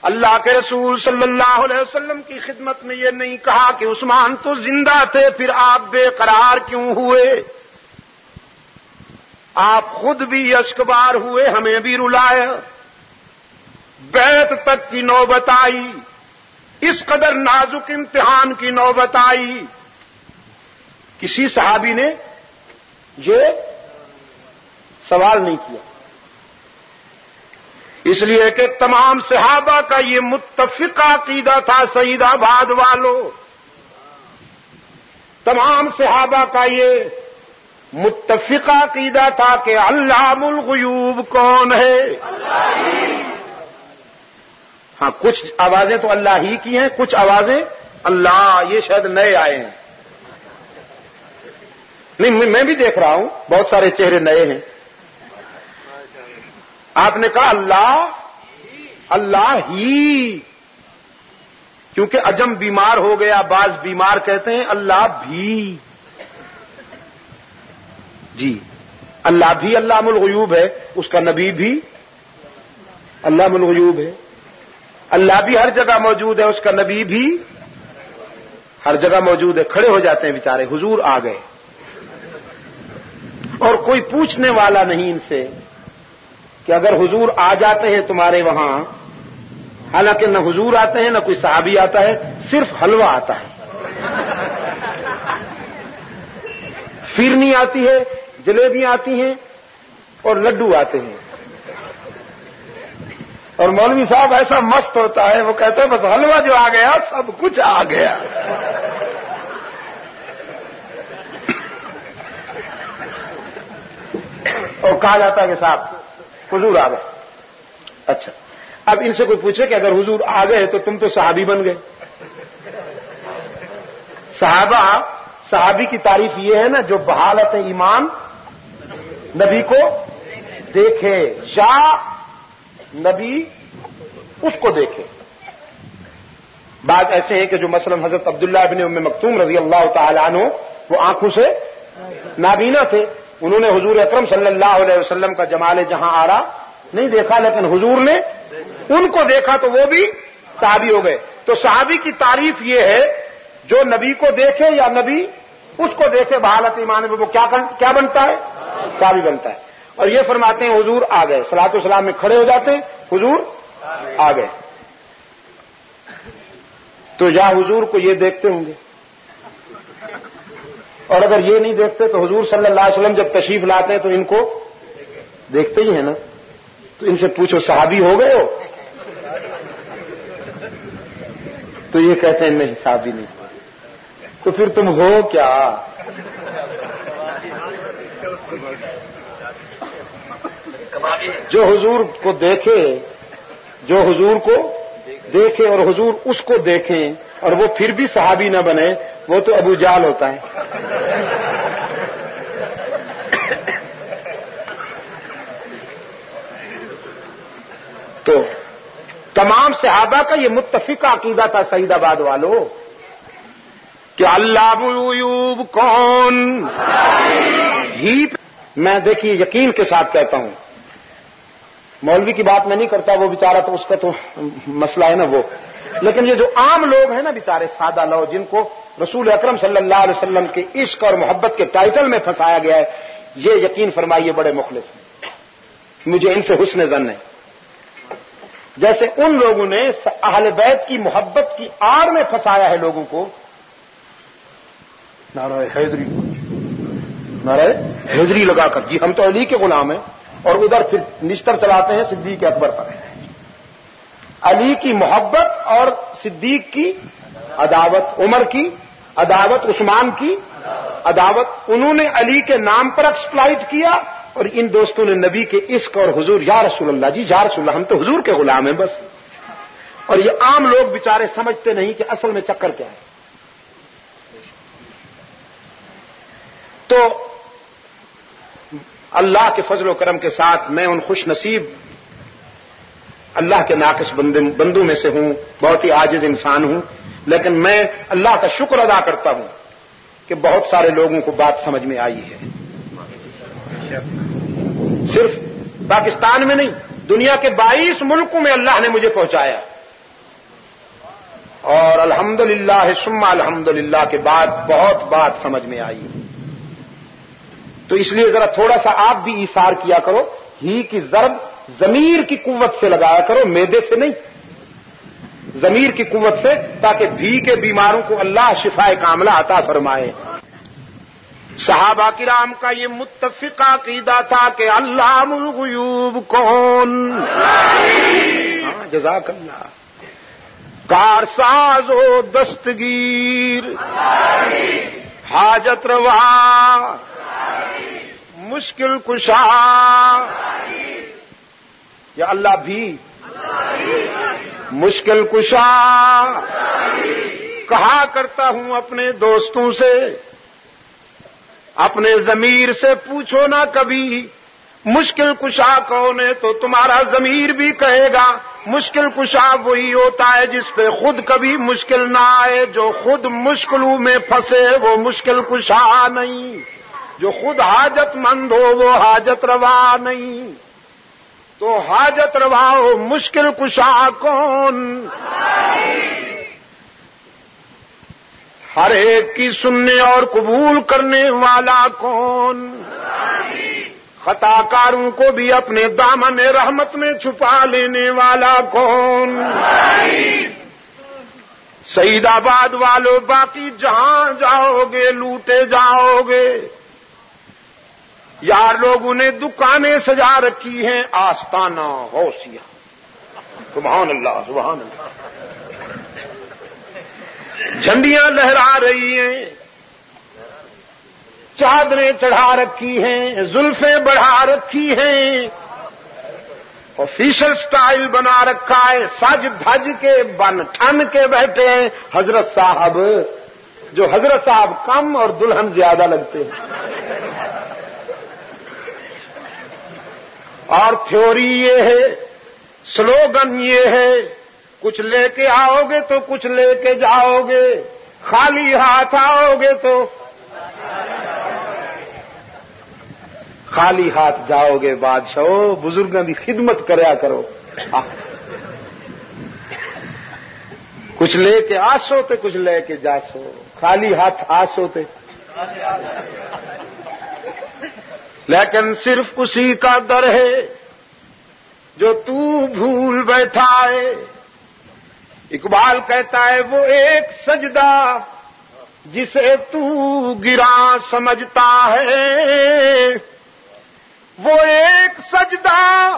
اللہ کے رسول صلی اللہ علیہ وسلم کی خدمت میں یہ نہیں کہا کہ عثمان تو زندہ تھے، پھر آپ بے قرار کیوں ہوئے؟ آپ خود بھی اشکبار ہوئے، ہمیں بھی رلایا، بیعت تک کی نوبت آئی، اس قدر نازک امتحان کی نوبت آئی، کسی صحابی نے یہ سوال نہیں کیا، اس لیے کہ تمام صحابہ کا یہ متفق عقیدہ تھا۔ سعید آباد والوں، تمام صحابہ کا یہ متفق عقیدہ تھا کہ علام الغیوب کون ہے؟ ہاں، کچھ آوازیں تو اللہ ہی کی ہیں، کچھ آوازیں اللہ، یہ شاید نئے آئے ہیں۔ نہیں، میں بھی دیکھ رہا ہوں بہت سارے چہرے نئے ہیں۔ آپ نے کہا اللہ، اللہ ہی، کیونکہ عجم بیمار ہو گیا، بعض بیمار کہتے ہیں اللہ بھی۔ جی، اللہ بھی علام الغیوب ہے، اس کا نبی بھی علام الغیوب ہے۔ اللہ بھی ہر جگہ موجود ہے، اس کا نبی بھی ہر جگہ موجود ہے۔ کھڑے ہو جاتے ہیں بیچارے، حضور آ گئے، اور کوئی پوچھنے والا نہیں ان سے کہ اگر حضور آ جاتے ہیں تمہارے وہاں، حالانکہ نہ حضور آتے ہیں نہ کوئی صحابی آتا ہے، صرف حلوہ آتا ہے، فیرنی آتی ہے، جلیبیاں آتی ہیں اور لڈو آتے ہیں، اور مولوی صاحب ایسا مست ہوتا ہے، وہ کہتے ہیں بس حلوہ جو آ گیا سب کچھ آ گیا۔ اور کہا جاتا ہے کہ صاحب حضور آ گئے۔ اچھا، اب ان سے کوئی پوچھے کہ اگر حضور آ گئے تو تم تو صحابی بن گئے۔ صحابی کی تعریف یہ ہے نا جو بحالت ایمان نبی کو دیکھے یا نبی اس کو دیکھے۔ بعض ایسے ہیں کہ جو مثلا حضرت عبداللہ ابن ام مکتوم رضی اللہ تعالی عنہ، وہ آنکھوں سے نابینا تھے، انہوں نے حضور اکرم صلی اللہ علیہ وسلم کا جمال جہاں آرا نہیں دیکھا، لیکن حضور نے ان کو دیکھا تو وہ بھی صحابی ہو گئے۔ تو صحابی کی تعریف یہ ہے جو نبی کو دیکھے یا نبی اس کو دیکھے بحالت ایمان میں، وہ کیا بنتا ہے؟ صحابی بنتا ہے۔ اور یہ فرماتے ہیں حضور آ گئے، صلاۃ و سلام میں کھڑے ہو جاتے ہیں، حضور آ گئے، تو یا حضور کو یہ دیکھتے ہوں گے، اور اگر یہ نہیں دیکھتے تو حضور صلی اللہ علیہ وسلم جب تشریف لاتے ہیں تو ان کو دیکھتے ہی ہیں نا۔ تو ان سے پوچھو صحابی ہو گئے ہو؟ تو یہ کہتے ہیں نہیں صحابی نہیں۔ تو پھر تم ہو کیا؟ جو حضور کو دیکھے، جو حضور کو دیکھے اور حضور اس کو دیکھیں اور وہ پھر بھی صحابی نہ بنے، وہ تو ابو جہل ہوتا ہے۔ تو تمام صحابہ کا یہ متفق عقیدہ تھا سعید آباد والوں کہ علام الغیوب کون ہی۔ میں دیکھیے یقین کے ساتھ کہتا ہوں، مولوی کی بات میں نہیں کرتا، وہ بیچارہ تو اس کا تو مسئلہ ہے نا وہ، لیکن یہ جو عام لوگ ہیں نا بیچارے سادہ لوگ، جن کو رسول اکرم صلی اللہ علیہ وسلم کے عشق اور محبت کے ٹائٹل میں پھنسایا گیا ہے، یہ یقین فرمائیے بڑے مخلص ہیں، مجھے ان سے حسن ظن ہے۔ جیسے ان لوگوں نے اہل بیت کی محبت کی آڑ میں پھنسایا ہے لوگوں کو، نعرہ حیدری، نعرہ حیدری لگا کر، جی ہم تو علی کے غلام ہیں، اور ادھر پھر نشتر چلاتے ہیں صدیق اکبر پر۔ علی کی محبت اور صدیق کی عداوت، عمر کی عداوت، عثمان کی عداوت، انہوں نے علی کے نام پر ایکسپلائٹ کیا، اور ان دوستوں نے نبی کے عشق اور حضور، یا رسول اللہ، جی یا رسول اللہ، ہم تو حضور کے غلام ہیں بس۔ اور یہ عام لوگ بیچارے سمجھتے نہیں کہ اصل میں چکر کیا ہے۔ تو اللہ کے فضل و کرم کے ساتھ میں ان خوش نصیب اللہ کے ناقص بندوں میں سے ہوں، بہت ہی عاجز انسان ہوں، لیکن میں اللہ کا شکر ادا کرتا ہوں کہ بہت سارے لوگوں کو بات سمجھ میں آئی ہے۔ صرف پاکستان میں نہیں، دنیا کے 22 ملکوں میں اللہ نے مجھے پہنچایا، اور الحمدللہ ثم الحمدللہ کے بعد بہت بات سمجھ میں آئی۔ تو اس لیے ذرا تھوڑا سا آپ بھی ایثار کیا کرو، ہی کی ضرب ضمیر کی قوت سے لگایا کرو، معدے سے نہیں، ضمیر کی قوت سے، تاکہ بھی کے بیماروں کو اللہ شفائے کاملہ عطا فرمائے۔ صحابہ کرام کا یہ متفق عقیدہ تھا کہ علام الغیوب کون؟ جزاک اللہ۔ کارساز و دستگیر، حاجت روا، مشکل کشا، یا اللہ بھی مشکل کشا کہا کرتا ہوں اپنے دوستوں سے، اپنے ضمیر سے پوچھو نہ کبھی مشکل کشا کون ہے، تو تمہارا ضمیر بھی کہے گا مشکل کشا وہی ہوتا ہے جس پہ خود کبھی مشکل نہ آئے۔ جو خود مشکلوں میں پھنسے وہ مشکل کشا نہیں، جو خود حاجت مند ہو وہ حاجت روا نہیں۔ تو حاجت روا ہو مشکل کشا کون؟ ہر ایک کی سننے اور قبول کرنے والا کون؟ خطا کاروں کو بھی اپنے دامن رحمت میں چھپا لینے والا کون؟ سعید آباد والو، باقی جہاں جاؤ گے لوٹے جاؤ گے۔ یار لوگوں نے دکانیں سجا رکھی ہیں، آستانہ غوثیہ، سبحان اللہ سبحان اللہ، جھنڈیاں لہرا رہی ہیں، چادریں چڑھا رکھی ہیں، زلفیں بڑھا رکھی ہیں، آفیشل سٹائل بنا رکھا ہے، سج دھج کے بن ٹھن کے بیٹھے ہیں حضرت صاحب، جو حضرت صاحب کم اور دلہن زیادہ لگتے ہیں۔ اور تھیوری یہ ہے، سلوگن یہ ہے، کچھ لے کے آؤ گے تو کچھ لے کے جاؤ گے، خالی ہاتھ آؤ گے تو خالی ہاتھ جاؤ گے۔ بادشاہو، بزرگوں کی خدمت کریا کرو، کچھ لے کے آسو تے کچھ لے کے جاسو، خالی ہاتھ آسو تے، لیکن صرف اسی کا در ہے جو تو بھول بیٹھا ہے۔ اقبال کہتا ہے وہ ایک سجدہ جسے تو گراں سمجھتا ہے، وہ ایک سجدہ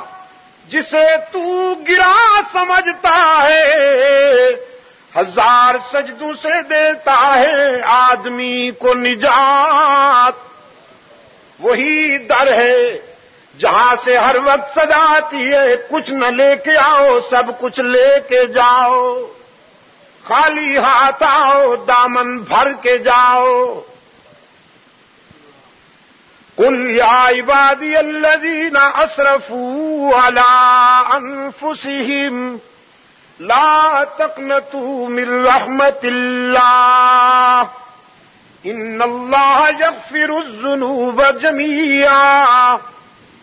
جسے تو گراں سمجھتا ہے، ہزار سجدوں سے دیتا ہے آدمی کو نجات۔ وہی در ہے جہاں سے ہر وقت صدا آتی ہے کچھ نہ لے کے آؤ سب کچھ لے کے جاؤ، خالی ہاتھ آؤ دامن بھر کے جاؤ۔ قل یا عبادی الذین اسرفوا علی انفسہم لا تقنطوا من رحمت اللہ ان اللہ یغفر الذنوب جميعا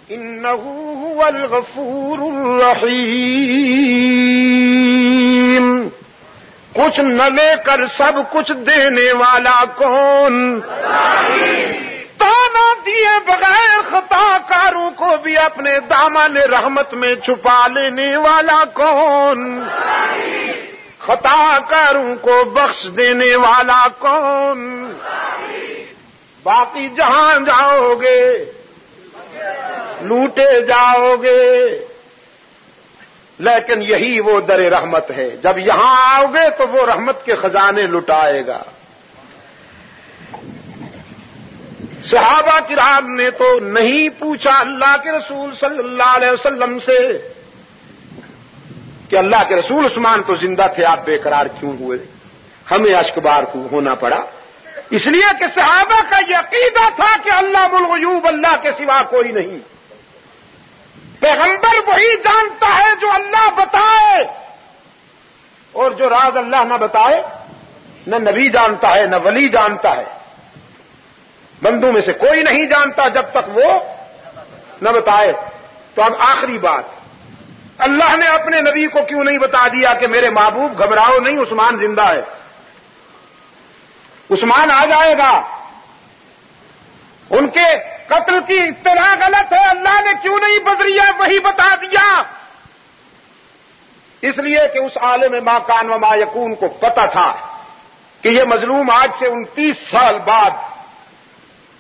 انہ هو الغفور الرحیم۔ کچھ نہ لے کر سب کچھ دینے والا کون؟ تانا دیے بغیر خطا کاروں کو بھی اپنے دامن رحمت میں چھپا لینے والا کون؟ خطا کاروں کو بخش دینے والا کون؟ باقی جہاں جاؤ گے لوٹے جاؤ گے، لیکن یہی وہ در رحمت ہے، جب یہاں آؤ گے تو وہ رحمت کے خزانے لٹائے گا۔ صحابہ کرام نے تو نہیں پوچھا اللہ کے رسول صلی اللہ علیہ وسلم سے کہ اللہ کے رسول عثمان تو زندہ تھے آپ بے قرار کیوں ہوئے؟ ہمیں اشکبار کو ہونا پڑا اس لیے کہ صحابہ کا یہ عقیدہ تھا کہ علام الغیوب اللہ کے سوا کوئی نہیں، پیغمبر وہی جانتا ہے جو اللہ بتائے، اور جو راز اللہ نہ بتائے نہ نبی جانتا ہے نہ ولی جانتا ہے، بندوں میں سے کوئی نہیں جانتا جب تک وہ نہ بتائے۔ تو اب آخری بات، اللہ نے اپنے نبی کو کیوں نہیں بتا دیا کہ میرے محبوب گھبراؤ نہیں عثمان زندہ ہے، عثمان آ جائے گا، ان کے قتل کی اطلاع غلط ہے، اللہ نے کیوں نہیں بدریہ وہی بتا دیا؟ اس لیے کہ اس عالم ما کان و ما یکون کو پتہ تھا کہ یہ مظلوم آج سے 29 سال بعد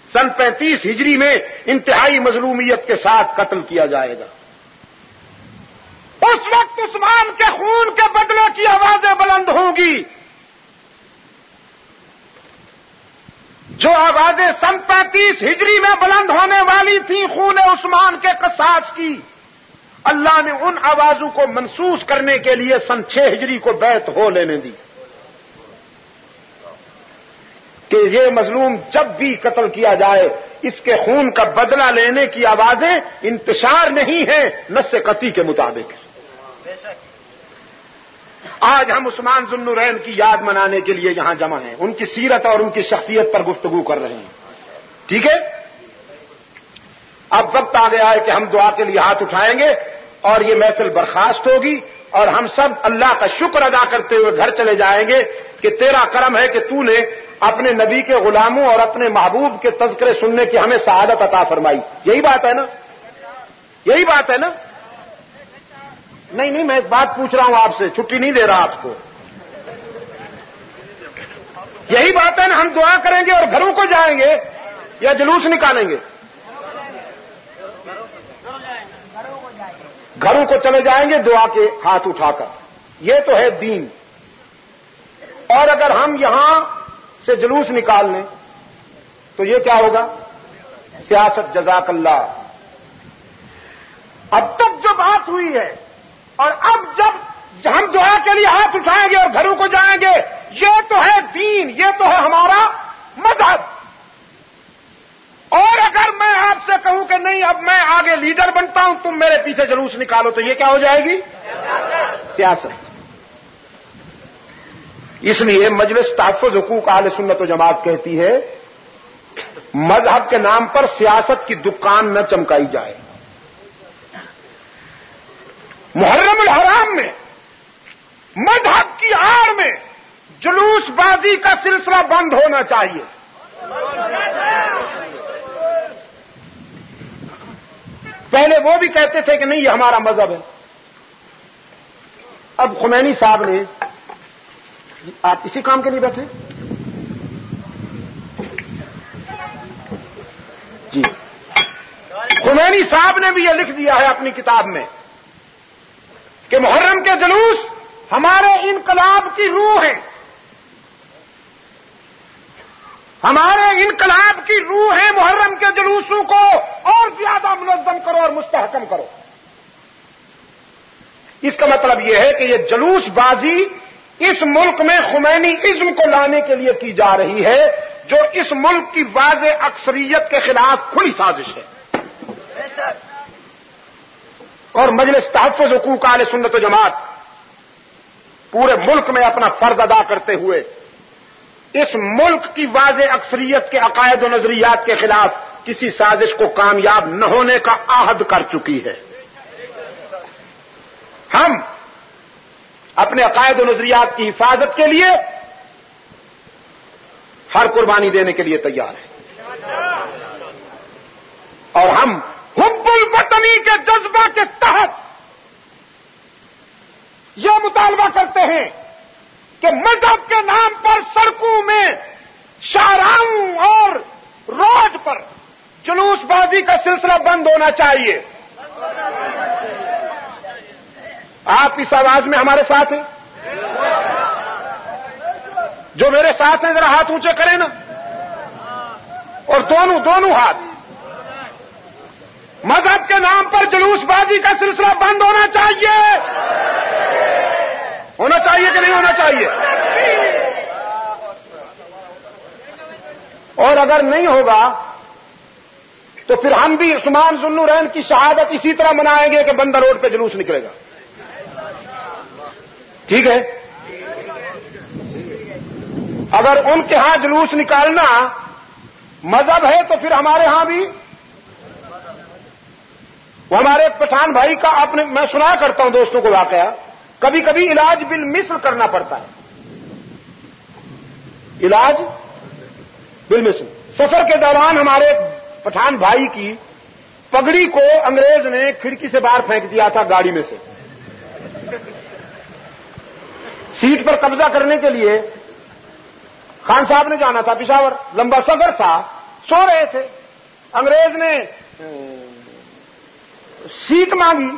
سن 35 ہجری میں انتہائی مظلومیت کے ساتھ قتل کیا جائے گا۔ اس وقت عثمان کے خون کے بدلے کی آوازیں بلند ہوں گی، جو آوازیں سن 35 ہجری میں بلند ہونے والی تھیں خون عثمان کے قصاص کی، اللہ نے ان آوازوں کو منسوخ کرنے کے لیے سن 6 ہجری کو بیعت ہو لینے دی کہ یہ مظلوم جب بھی قتل کیا جائے اس کے خون کا بدلہ لینے کی آوازیں انتشار نہیں ہیں نص قطعی کے مطابق۔ آج ہم عثمان ذو النورین کی یاد منانے کے لیے یہاں جمع ہیں، ان کی سیرت اور ان کی شخصیت پر گفتگو کر رہے ہیں، ٹھیک ہے؟ اب وقت آ گیا ہے کہ ہم دعا کے لیے ہاتھ اٹھائیں گے اور یہ محفل برخاست ہوگی اور ہم سب اللہ کا شکر ادا کرتے ہوئے گھر چلے جائیں گے کہ تیرا کرم ہے کہ تو نے اپنے نبی کے غلاموں اور اپنے محبوب کے تذکرے سننے کی ہمیں سعادت عطا فرمائی۔ یہی بات ہے نا؟ یہی بات ہے نا؟ نہیں میں ایک بات پوچھ رہا ہوں آپ سے، چھٹی نہیں دے رہا آپ کو۔ یہی بات ہے نا؟ ہم دعا کریں گے اور گھروں کو جائیں گے یا جلوس نکالیں گے؟ گھروں کو چلے جائیں گے دعا کے ہاتھ اٹھا کر، یہ تو ہے دین۔ اور اگر ہم یہاں سے جلوس نکال لیں تو یہ کیا ہوگا؟ سیاست۔ جزاک اللہ۔ اب تک جو بات ہوئی ہے اور اب جب ہم دعا کے لیے ہاتھ اٹھائیں گے اور گھروں کو جائیں گے، یہ تو ہے دین، یہ تو ہے ہمارا مذہب۔ اور اگر میں آپ سے کہوں کہ نہیں اب میں آگے لیڈر بنتا ہوں تم میرے پیچھے جلوس نکالو تو یہ کیا ہو جائے گی؟ سیاست۔ اس لیے مجلس تحفظ حقوق اہل سنت و جماعت کہتی ہے مذہب کے نام پر سیاست کی دکان نہ چمکائی جائے۔ محرم الحرام میں مذہب کی آڑ میں جلوس بازی کا سلسلہ بند ہونا چاہیے۔ پہلے وہ بھی کہتے تھے کہ نہیں یہ ہمارا مذہب ہے، اب خمینی صاحب نے، آپ اسی کام کے لیے بیٹھے جی، خمینی صاحب نے بھی یہ لکھ دیا ہے اپنی کتاب میں کہ محرم کے جلوس ہمارے انقلاب کی روح ہے، ہمارے انقلاب کی روح ہے محرم کے جلوسوں کو اور زیادہ منظم کرو اور مستحکم کرو. اس کا مطلب یہ ہے کہ یہ جلوس بازی اس ملک میں خمینی ازم کو لانے کے لیے کی جا رہی ہے، جو اس ملک کی واضح اکثریت کے خلاف کھلی سازش ہے. اور مجلس تحفظ حقوق اہل سنت و جماعت پورے ملک میں اپنا فرض ادا کرتے ہوئے اس ملک کی واضح اکثریت کے عقائد و نظریات کے خلاف کسی سازش کو کامیاب نہ ہونے کا عہد کر چکی ہے. ہم اپنے عقائد و نظریات کی حفاظت کے لیے ہر قربانی دینے کے لیے تیار ہیں، اور ہم حب الوطنی کے جذبہ کے تحت یہ مطالبہ کرتے ہیں کہ مذہب کے نام پر سڑکوں میں، شاہراہوں اور روڈ پر جلوس بازی کا سلسلہ بند ہونا چاہیے. آپ اس آواز میں ہمارے ساتھ ہیں؟ جو میرے ساتھ ہیں ذرا ہاتھ اونچے کریں نا، اور دونوں ہاتھ. مذہب کے نام پر جلوس بازی کا سلسلہ بند ہونا چاہیے. ہونا چاہیے کہ نہیں ہونا چاہیے؟ اور اگر نہیں ہوگا تو پھر ہم بھی عثمان ذو النورین کی شہادت اسی طرح منائیں گے کہ بندہ روڈ پہ جلوس نکلے گا. ٹھیک ہے؟ اگر ان کے ہاں جلوس نکالنا مذہب ہے تو پھر ہمارے ہاں بھی. وہ ہمارے ایک پٹھان بھائی کا میں سنا کرتا ہوں دوستوں کو واقعہ، کبھی کبھی علاج بالمثل کرنا پڑتا ہے. علاج بالمثل. سفر کے دوران ہمارے پٹھان بھائی کی پگڑی کو انگریز نے کھڑکی سے باہر پھینک دیا تھا گاڑی میں سے. سیٹ پر قبضہ کرنے کے لیے خان صاحب نے جانا تھا پشاور، لمبا سفر تھا، سو رہے تھے. انگریز نے سیٹ مانگی،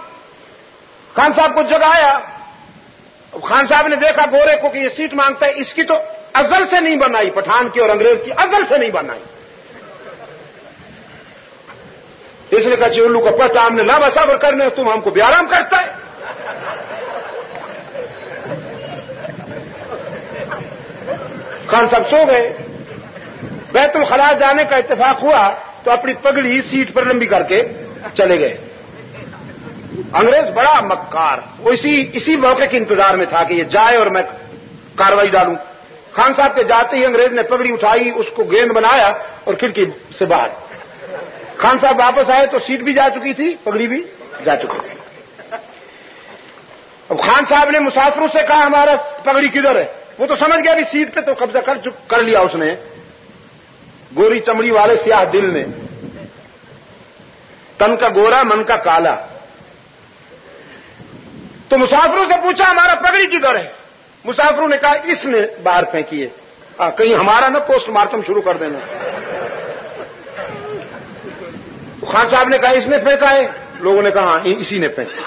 خان صاحب کو جگایا. خان صاحب نے دیکھا گورے کو کہ یہ سیٹ مانگتا ہے، اس کی تو ازل سے نہیں بنائی، پٹھان کی اور انگریز کی ازل سے نہیں بنائی. اس نے کہا چلو کا پٹا ہم نے لمبا سفر کرنے، تم ہم کو بھی آرام کرتا ہے. خان صاحب سو گئے. بیت الخلاء جانے کا اتفاق ہوا تو اپنی پگڑی سیٹ پر لمبی کر کے چلے گئے. انگریز بڑا مکار، وہ اسی موقع کے انتظار میں تھا کہ یہ جائے اور میں کاروائی ڈالوں. خان صاحب کے جاتے ہی انگریز نے پگڑی اٹھائی، اس کو گیند بنایا اور کھڑکی سے باہر. خان صاحب واپس آئے تو سیٹ بھی جا چکی تھی، پگڑی بھی جا چکی تھی. اب خان صاحب نے مسافروں سے کہا ہمارا پگڑی کدھر ہے؟ وہ تو سمجھ گیا بھی سیٹ پہ تو قبضہ کر لیا اس نے، گوری چمڑی والے سیاہ دل نے. تن کا گورا من کا کالا. تو مسافروں سے پوچھا ہمارا پگڑی کدھر ہے؟ مسافروں نے کہا اس نے باہر پھینکی ہے. کہیں ہمارا نہ پوسٹ مارٹم شروع کر دینا. خان صاحب نے کہا اس نے پھینکا ہے. لوگوں نے کہا ہاں اسی نے پھینکا.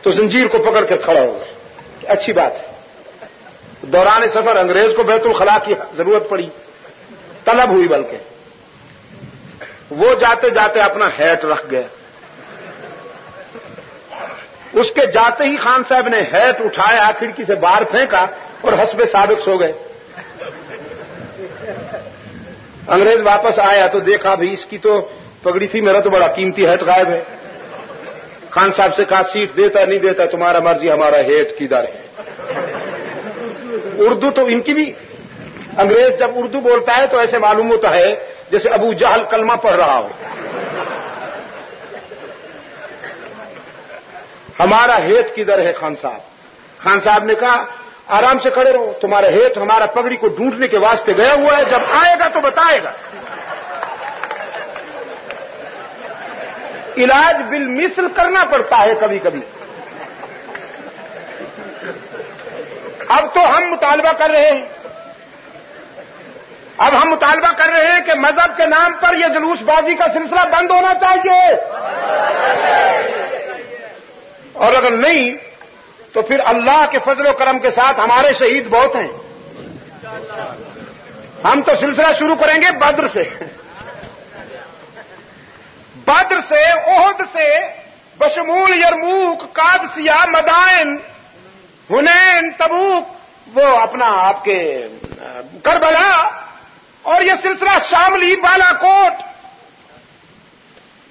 تو زنجیر کو پکڑ کر کھڑا ہو گئے. اچھی بات ہے. دوران سفر انگریز کو بیت الخلاء کی ضرورت پڑی، طلب ہوئی، بلکہ وہ جاتے جاتے اپنا ہیٹ رکھ گیا. اس کے جاتے ہی خان صاحب نے ہیٹ اٹھایا، کھڑکی سے باہر پھینکا اور حسب سابق سو گئے. انگریز واپس آیا تو دیکھا بھائی اس کی تو پگڑی تھی، میرا تو بڑا قیمتی ہیٹ غائب ہے. خان صاحب سے کہا سیٹ دیتا نہیں دیتا تمہارا مرضی، ہمارا ہیٹ کدھر ہے؟ اردو تو ان کی بھی، انگریز جب اردو بولتا ہے تو ایسے معلوم ہوتا ہے جیسے ابو جہل کلمہ پڑھ رہا ہو. ہمارا ہیٹ کدھر ہے خان صاحب؟ خان صاحب نے کہا آرام سے کھڑے رہو، تمہارا ہیٹ ہمارا پگڑی کو ڈھونڈنے کے واسطے گیا ہوا ہے، جب آئے گا تو بتائے گا. علاج بالمثل کرنا پڑتا ہے کبھی کبھی. اب تو ہم مطالبہ کر رہے ہیں، اب ہم مطالبہ کر رہے ہیں کہ مذہب کے نام پر یہ جلوس بازی کا سلسلہ بند ہونا چاہیے. اور اگر نہیں تو پھر اللہ کے فضل و کرم کے ساتھ ہمارے شہید بہت ہیں. ہم تو سلسلہ شروع کریں گے بدر سے. بدر سے، احد سے، بشمول یرموک، قادسیہ، مدائن، حنین، تبوک، وہ اپنا آپ کے کربلا، اور یہ سلسلہ شاملی، بالا کوٹ،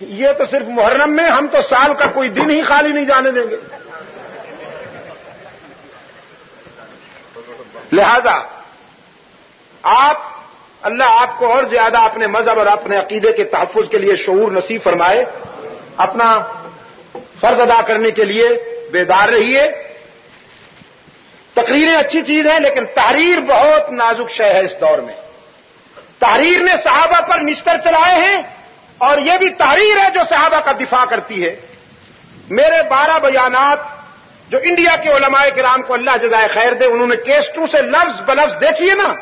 یہ تو صرف محرم میں، ہم تو سال کا کوئی دن ہی خالی نہیں جانے دیں گے۔ لہذا اللہ آپ کو اور زیادہ اپنے مذہب اور اپنے عقیدے کے تحفظ کے لیے شعور نصیب فرمائے۔ اپنا فرض ادا کرنے کے لیے بیدار رہیے۔ تقریریں اچھی چیز ہے، لیکن تحریر بہت نازک شے ہے اس دور میں۔ تحریر نے صحابہ پر نشتر چلائے ہیں، اور یہ بھی تحریر ہے جو صحابہ کا دفاع کرتی ہے۔ میرے 12 بیانات جو انڈیا کے علماء کرام کو اللہ جزائے خیر دے، انہوں نے کیسٹوں سے لفظ بلفظ دیکھیے نا۔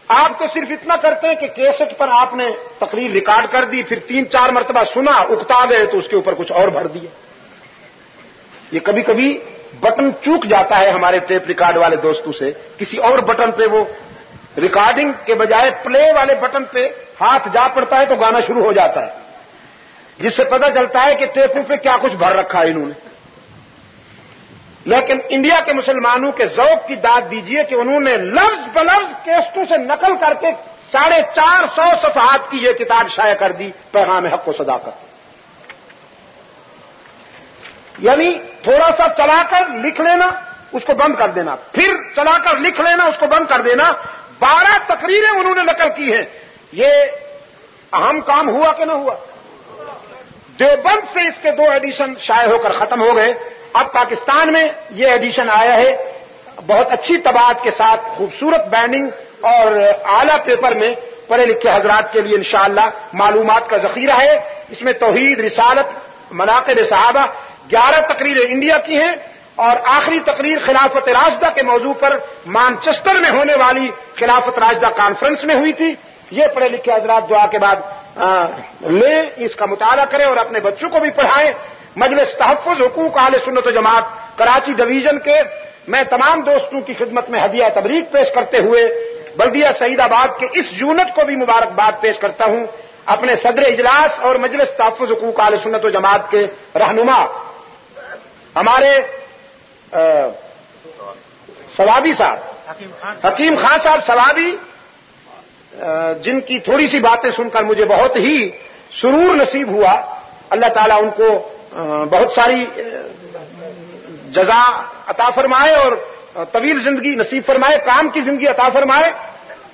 آپ تو صرف اتنا کرتے ہیں کہ کیسٹ پر آپ نے تقریر ریکارڈ کر دی، پھر 3-4 مرتبہ سنا، اکتا گئے تو اس کے اوپر کچھ اور بھر دیا۔ یہ کبھی کبھی بٹن چوک جاتا ہے ہمارے ٹیپ ریکارڈ والے دوستوں سے، کسی اور بٹن پہ وہ ریکارڈنگ کے بجائے پلے والے بٹن پہ ہاتھ جا پڑتا ہے تو گانا شروع ہو جاتا ہے، جس سے پتہ چلتا ہے کہ ٹیپوں پہ کیا کچھ بھر رکھا ہے انہوں نے۔ لیکن انڈیا کے مسلمانوں کے ذوق کی داد دیجئے کہ انہوں نے لفظ بلفظ کیسٹوں سے نقل کر کے 450 صفحات کی یہ کتاب شائع کر دی، پیغام حق و صداقت۔ یعنی تھوڑا سا چلا کر لکھ لینا، اس کو بند کر دینا، پھر چلا کر لکھ لینا، اس کو بند کر دینا۔ 12 تقریریں انہوں نے نقل کی ہیں۔ یہ اہم کام ہوا کہ نہ ہوا؟ دیوبند سے اس کے 2 ایڈیشن شائع ہو کر ختم ہو گئے۔ اب پاکستان میں یہ ایڈیشن آیا ہے بہت اچھی طباعت کے ساتھ، خوبصورت بینڈنگ اور اعلیٰ پیپر میں، پڑھے لکھے حضرات کے لیے انشاءاللہ معلومات کا ذخیرہ ہے۔ اس میں توحید، رسالت، مناقب صحابہ 11 تقریریں انڈیا کی ہیں، اور آخری تقریر خلافت راشدہ کے موضوع پر مانچسٹر میں ہونے والی خلافت راشدہ کانفرنس میں ہوئی تھی۔ یہ پڑھے لکھے حضرات دعا کے بعد لیں، اس کا مطالعہ کریں اور اپنے بچوں کو بھی پڑھائیں۔ مجلس تحفظ حقوق اہل سنت و جماعت کراچی ڈویژن کے میں تمام دوستوں کی خدمت میں ہدیہ تبریک پیش کرتے ہوئے بلدیہ سعید آباد کے اس یونٹ کو بھی مبارکباد پیش کرتا ہوں۔ اپنے صدر اجلاس اور مجلس تحفظ حقوق اہل سنت و جماعت کے رہنما ہمارے ثوابی صاحب، حکیم خان صاحب ثوابی، جن کی تھوڑی سی باتیں سن کر مجھے بہت ہی سرور نصیب ہوا۔ اللہ تعالیٰ ان کو بہت ساری جزا عطا فرمائے اور طویل زندگی نصیب فرمائے، کام کی زندگی عطا فرمائے۔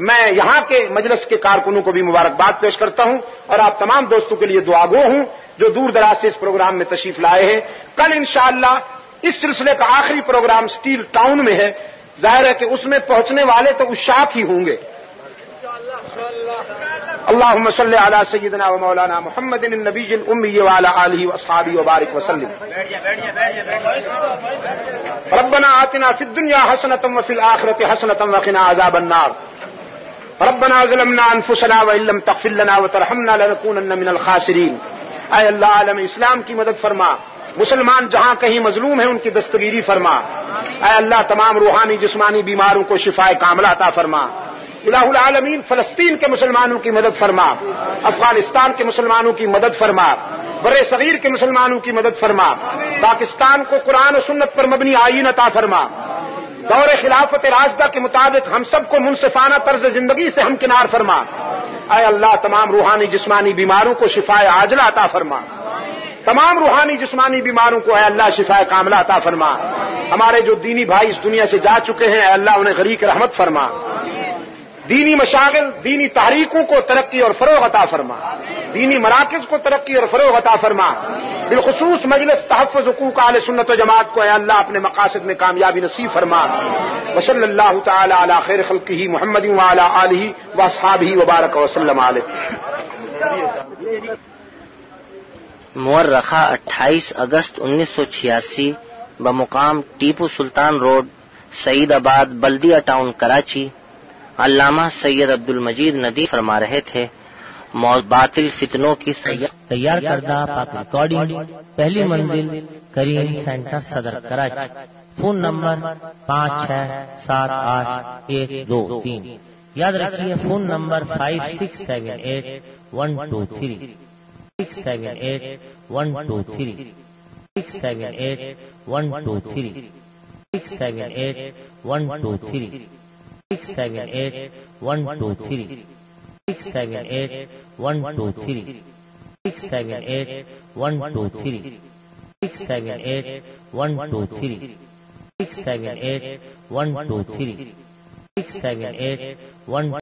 میں یہاں کے مجلس کے کارکنوں کو بھی مبارکباد پیش کرتا ہوں، اور آپ تمام دوستوں کے لیے دعا گو ہوں جو دور دراز سے اس پروگرام میں تشریف لائے ہیں۔ کل انشاءاللہ اس سلسلے کا آخری پروگرام سٹیل ٹاؤن میں ہے۔ ظاہر ہے کہ اس میں پہنچنے والے تو عشاق ہی ہوں گے۔ اللهم صل على سيدنا ومولانا محمد النبي الأمي وعلى آله وأصحابه وبارك وسلم۔ ربنا آتنا في الدنيا حسنة وفي الآخرة حسنة وقنا عذاب النار۔ ربنا ظلمنا أنفسنا وإن لم تغفر لنا وترحمنا لنكونن من الخاسرين۔ اے اللہ عالم اسلام کی مدد فرما، مسلمان جہاں کہیں مظلوم ہیں ان کی دستگیری فرما۔ اے اللہ تمام روحانی جسمانی بیماروں کو شفائے کاملہ عطا فرما۔ الہ العالمین فلسطین کے مسلمانوں کی مدد فرما، افغانستان کے مسلمانوں کی مدد فرما، بر صغیر کے مسلمانوں کی مدد فرما، پاکستان کو قرآن و سنت پر مبنی آئین عطا فرما، دور خلافت راشدہ کے مطابق ہم سب کو منصفانہ طرز زندگی سے ہمکنار فرما۔ اے اللہ تمام روحانی جسمانی بیماروں کو شفائے عاجلہ عطا فرما، تمام روحانی جسمانی بیماروں کو اے اللہ شفائے کاملہ عطا فرما۔ ہمارے جو دینی بھائی اس دنیا سے جا چکے ہیں اے اللہ انہیں غریق رحمت فرما، دینی مشاغل، دینی تحریکوں کو ترقی اور فروغ عطا فرما، دینی مراکز کو ترقی اور فروغ عطا فرما، بالخصوص مجلس تحفظ حقوق اہل سنت و جماعت کو اے اللہ اپنے مقاصد میں کامیابی نصیب فرما۔ وصلی اللہ تعالی علی خیر خلقہ محمد وعلی آلہ واصحابہ وبارک وسلم علیہ۔ مورخہ 28 اگست 1986 بمقام ٹیپو سلطان روڈ، سعید آباد، بلدیہ ٹاؤن، کراچی، علامہ سید عبد المجید ندی فرما رہے تھے باطل فتنوں کی تیار کردہ پاک ریکارڈنگ، پہلی منزل کریم سینٹر، صدر کراچی۔ Phone number 56788123۔ یاد رکھیے فون نمبر 56781223۔ 678-123 678-123 678-123 678-123 678-123 678-123 678-123 678-123 678-123